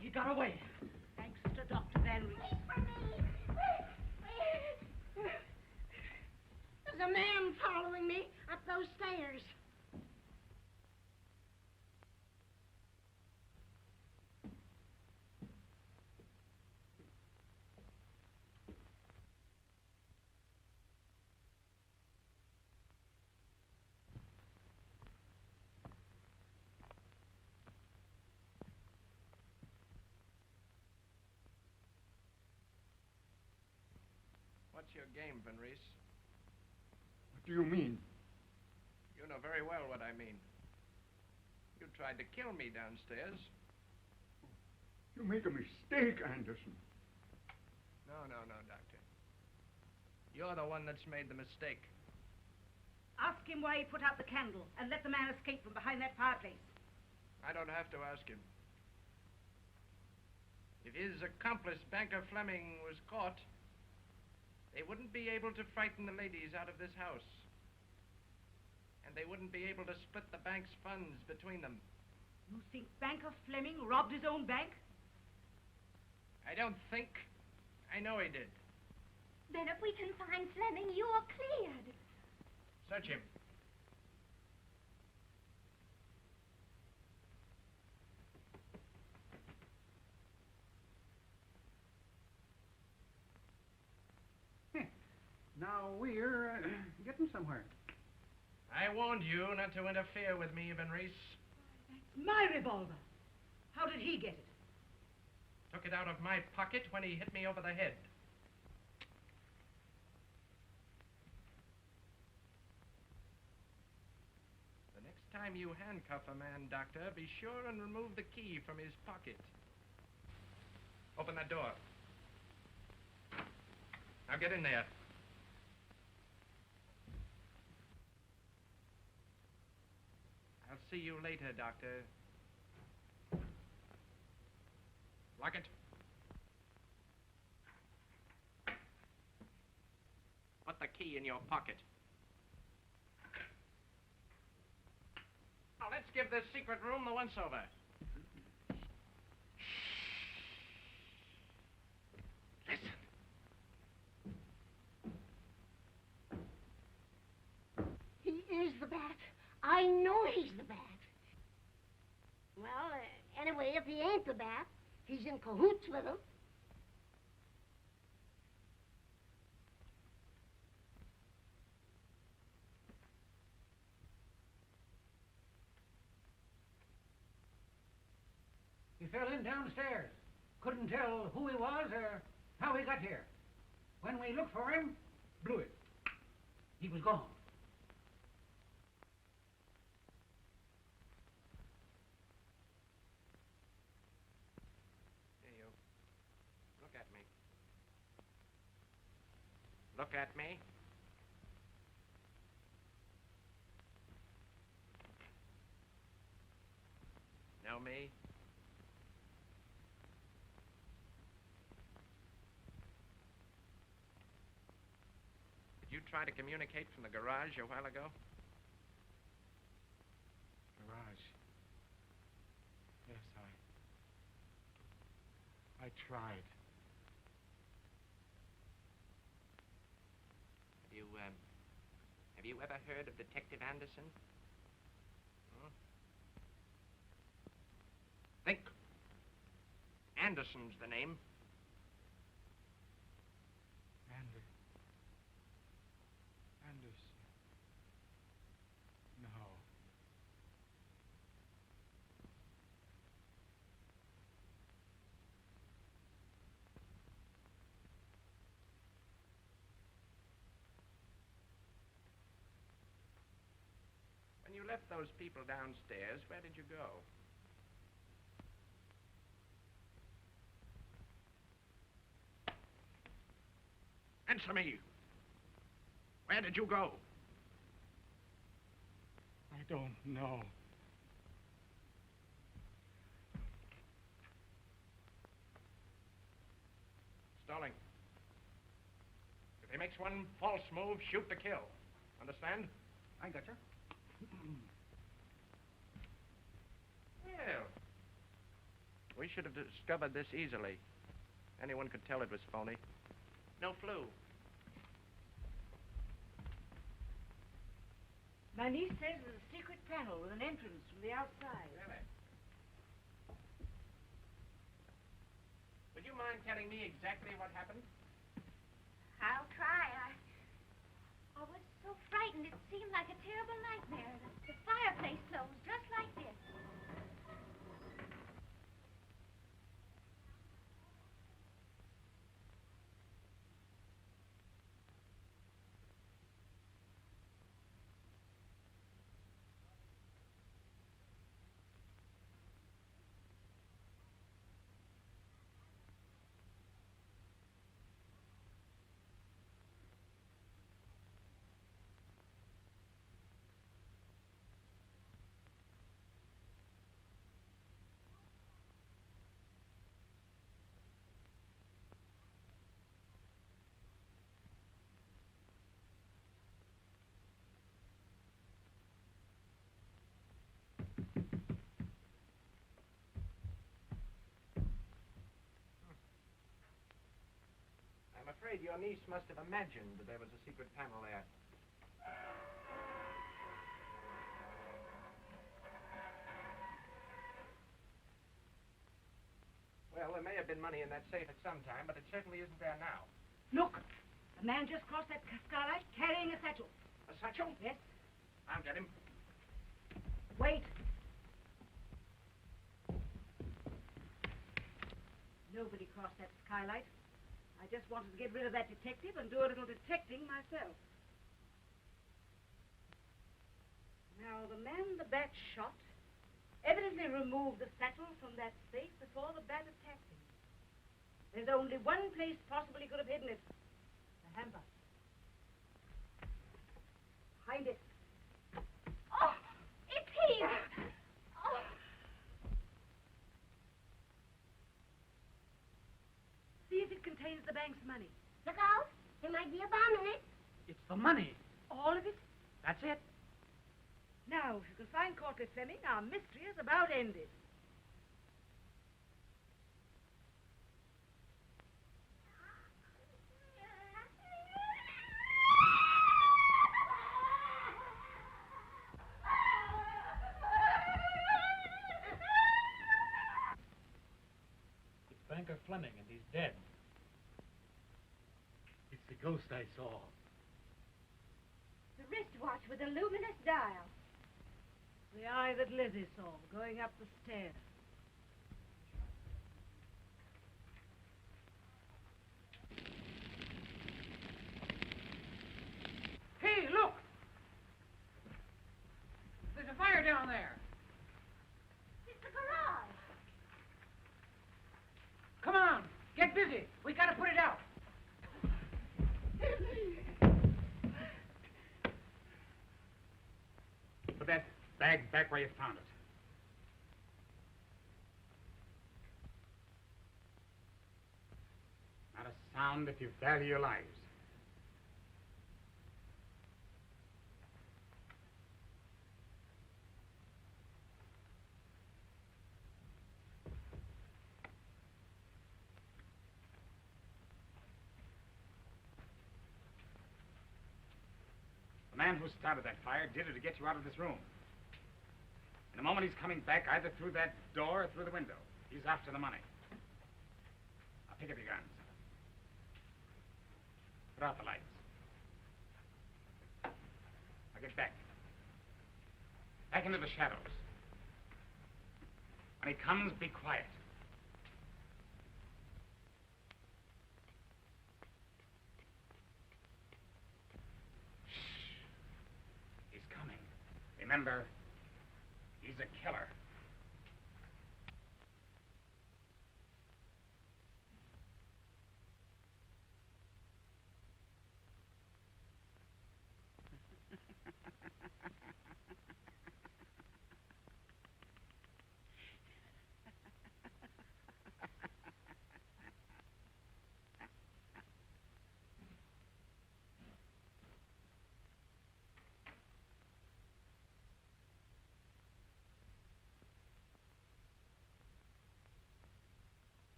Speaker 8: He got away. Thanks to Dr. Van Rees.
Speaker 7: Wait for me. There's a man following me up those stairs.
Speaker 10: What's your game, Van Reese?
Speaker 11: What do you mean?
Speaker 10: You know very well what I mean. You tried to kill me downstairs.
Speaker 11: You make a mistake, Anderson.
Speaker 10: No, Doctor. You're the one that's made the mistake.
Speaker 8: Ask him why he put out the candle and let the man escape from behind that fireplace.
Speaker 10: I don't have to ask him. If his accomplice, Banker Fleming, was caught, they wouldn't be able to frighten the ladies out of this house. And they wouldn't be able to split the bank's funds between them.
Speaker 8: You think Banker Fleming robbed his own bank?
Speaker 10: I don't think. I know he did.
Speaker 9: Then if we can find Fleming, you're cleared.
Speaker 10: Search him.
Speaker 14: Now we're getting somewhere.
Speaker 10: I warned you not to interfere with me, Van Reese.
Speaker 8: My revolver. How did he get it?
Speaker 10: Took it out of my pocket when he hit me over the head. The next time you handcuff a man, Doctor, be sure and remove the key from his pocket. Open that door. Now get in there. I'll see you later, Doctor. Lock it. Put the key in your pocket. Now, let's give this secret room the once-over. Listen.
Speaker 7: He is the bat. I know he's the bat. Well, anyway, if he ain't the bat, he's in cahoots with him.
Speaker 14: He fell in downstairs. Couldn't tell who he was or how he got here. When we looked for him, blew it. He was gone.
Speaker 10: Here you. Look at me. Look at me. Know me? Did you try to communicate from the garage a while ago?
Speaker 13: Garage. Yes, I tried.
Speaker 10: Have you ever heard of Detective Anderson? Hmm? Think. Anderson's the name.
Speaker 13: Anderson. No.
Speaker 10: When you left those people downstairs, where did you go? Answer me. Where did you go?
Speaker 13: I don't know.
Speaker 10: Stalling. If he makes one false move, shoot to kill. Understand?
Speaker 14: I got you.
Speaker 10: Well, we should have discovered this easily. Anyone could tell it was phony. No flu.
Speaker 8: My niece says there's a secret panel with an entrance from the outside.
Speaker 10: Really? Would you mind telling me exactly what happened?
Speaker 9: I'll try. I was so frightened it seemed like a terrible nightmare. The fireplace closed just like this.
Speaker 10: afraid your niece must have imagined that there was a secret panel there. Well, there may have been money in that safe at some time, but it certainly isn't there now.
Speaker 8: Look! A man just crossed that skylight carrying a satchel.
Speaker 10: A satchel?
Speaker 8: Yes.
Speaker 10: I'll get him.
Speaker 8: Wait. Nobody crossed that skylight. I just wanted to get rid of that detective and do a little detecting myself. Now, the man the bat shot evidently removed the satchel from that safe before the bat attacked him. There's only one place possibly he could have hidden it. The hamper. Find it.
Speaker 7: Oh, it's here. Oh.
Speaker 8: See if it contains the bank's money.
Speaker 7: Look out. There might be a bomb in it.
Speaker 14: It's the money.
Speaker 8: All of it?
Speaker 14: That's it.
Speaker 8: Now, if you can find Courtly Fleming, our mystery is about ended.
Speaker 3: It's Banker Fleming, and he's dead. It's the ghost I saw.
Speaker 7: The wristwatch with a luminous dial.
Speaker 8: The eye that Lizzie saw going up the stairs.
Speaker 14: Hey, look! There's a fire down there.
Speaker 7: It's the garage.
Speaker 14: Come on, get busy. We gotta put it out.
Speaker 13: Put that bag back where you found it. Not a sound if you value your lives. The man who started that fire did it to get you out of this room. In a moment, he's coming back either through that door or through the window. He's after the money. Now, pick up your guns. Put out the lights. Now, get back. Back into the shadows. When he comes, be quiet. He's coming. Remember, he's a killer.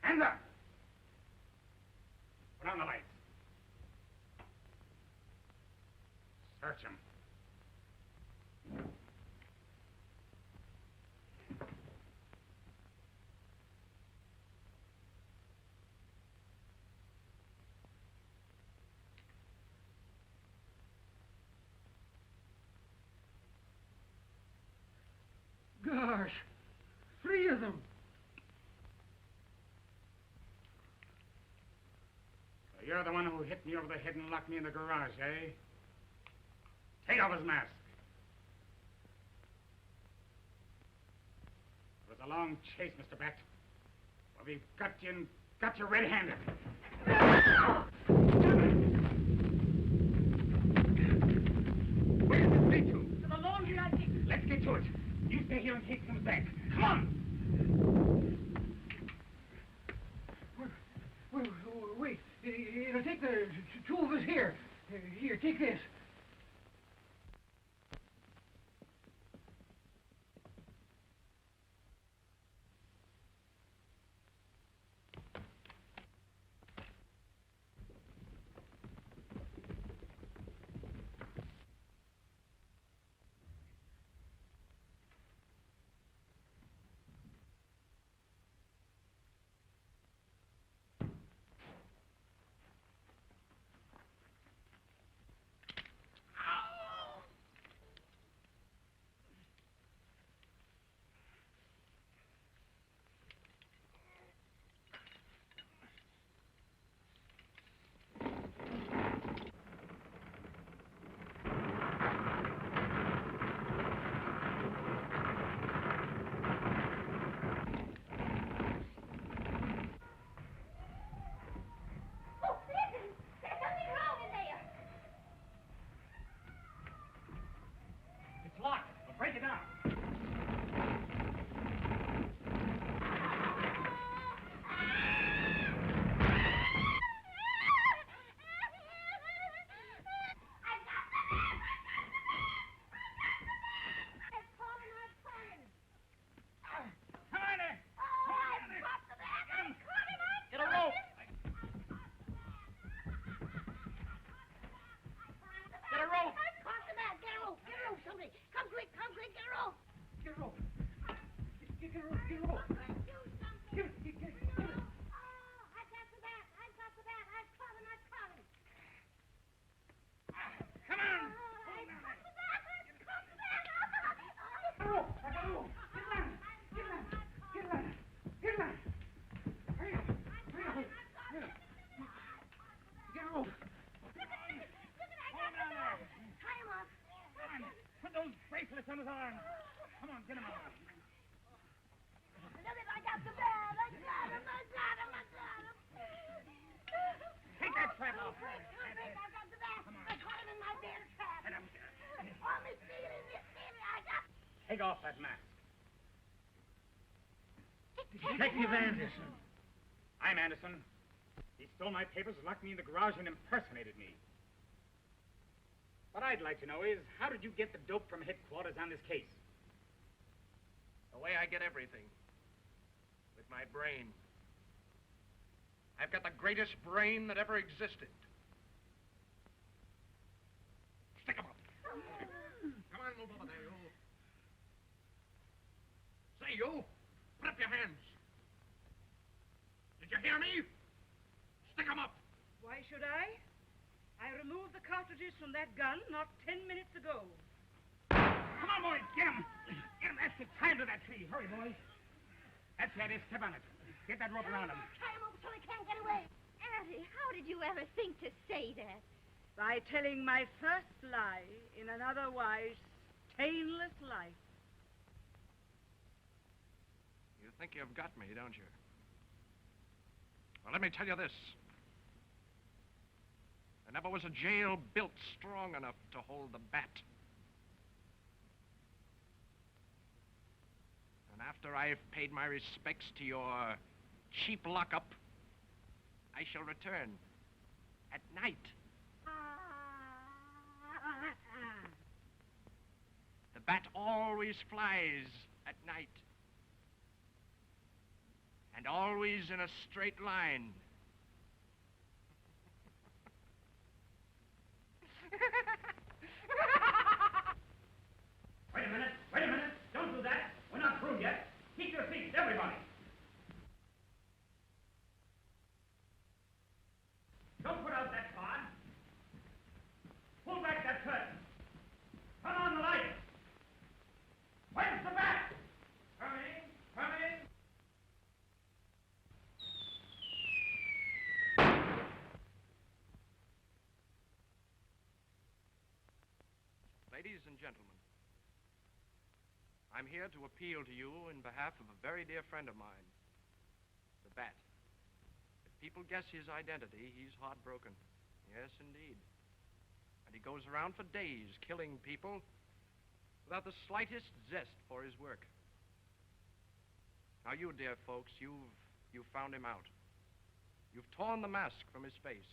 Speaker 13: Hands up! Put on the lights. Search him.
Speaker 14: Gosh, 3 of them.
Speaker 13: So you're the one who hit me over the head and locked me in the garage, eh? Take off his mask. It was a long chase, Mr. Bat. Well, we've got you and got you red-handed. Where does this lead to?
Speaker 8: To the laundry, I think.
Speaker 13: Let's get to it. You stay here in case he comes back. Come on!
Speaker 14: Wait, it'll take the 2 of us here. Here, take this.
Speaker 7: Come quick, get a rope.
Speaker 14: Get a rope. Get a rope. Get a rope.
Speaker 7: Do something.
Speaker 14: Give it.
Speaker 7: Oh, I've got the bat. I've caught him.
Speaker 14: Come on.
Speaker 7: I've caught the bat.
Speaker 14: Get a rope. I got a rope. Get line. Hurry up. Get a rope.
Speaker 7: Tie him up.
Speaker 14: Come on. Put those bracelets on his arms. Come on, get him out.
Speaker 7: Look, I got the bat. I got him.
Speaker 14: Take that trap off.
Speaker 7: Quick, I got the bat. I caught him in my bear trap. Oh, Miss Steely, I got...
Speaker 14: Take off that mask. Detective Anderson. I'm Anderson. He stole my papers, locked me in the garage, and impersonated me. What I'd like to know is, how did you get the dope from headquarters on this case?
Speaker 10: The way I get everything. With my brain. I've got the greatest brain that ever existed. Stick 'em up. Come on, move over there, you. Say, you, put up your hands. Did you hear me? Stick 'em up.
Speaker 8: Why should I? I removed the cartridges from that gun not 10 minutes ago.
Speaker 14: Come on, boys, get him. That's it. Tie him to that tree. Hurry, boys. That's the idea. Step on it. Get that rope around him.
Speaker 7: Tie him up so he can't get away.
Speaker 9: Auntie, how did you ever think to say that?
Speaker 8: By telling my first lie in an otherwise stainless life.
Speaker 10: You think you've got me, don't you? Well, let me tell you this. There never was a jail built strong enough to hold the bat. And after I've paid my respects to your cheap lockup, I shall return at night. The bat always flies at night. And always in a straight line.
Speaker 14: Wait a minute. Don't do that. We're not through yet. Keep your seats, everybody. Don't put out that card. Pull back that curtain. Turn on the light. Where's the bat? Coming.
Speaker 10: Ladies and gentlemen, I'm here to appeal to you in behalf of a very dear friend of mine, the Bat. If people guess his identity, he's heartbroken. Yes, indeed. And he goes around for days killing people without the slightest zest for his work. Now, you dear folks, you've found him out. You've torn the mask from his face,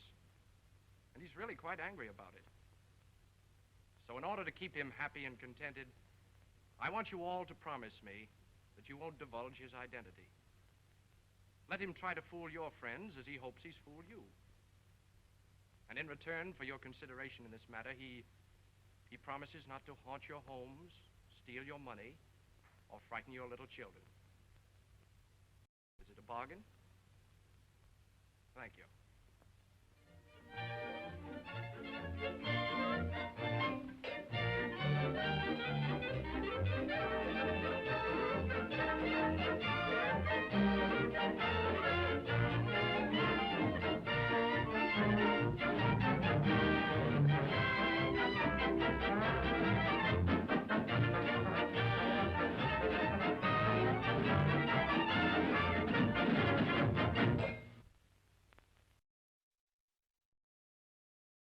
Speaker 10: and he's really quite angry about it. So in order to keep him happy and contented, I want you all to promise me that you won't divulge his identity. Let him try to fool your friends as he hopes he's fooled you. And in return for your consideration in this matter, he promises not to haunt your homes, steal your money, or frighten your little children. Is it a bargain? Thank you.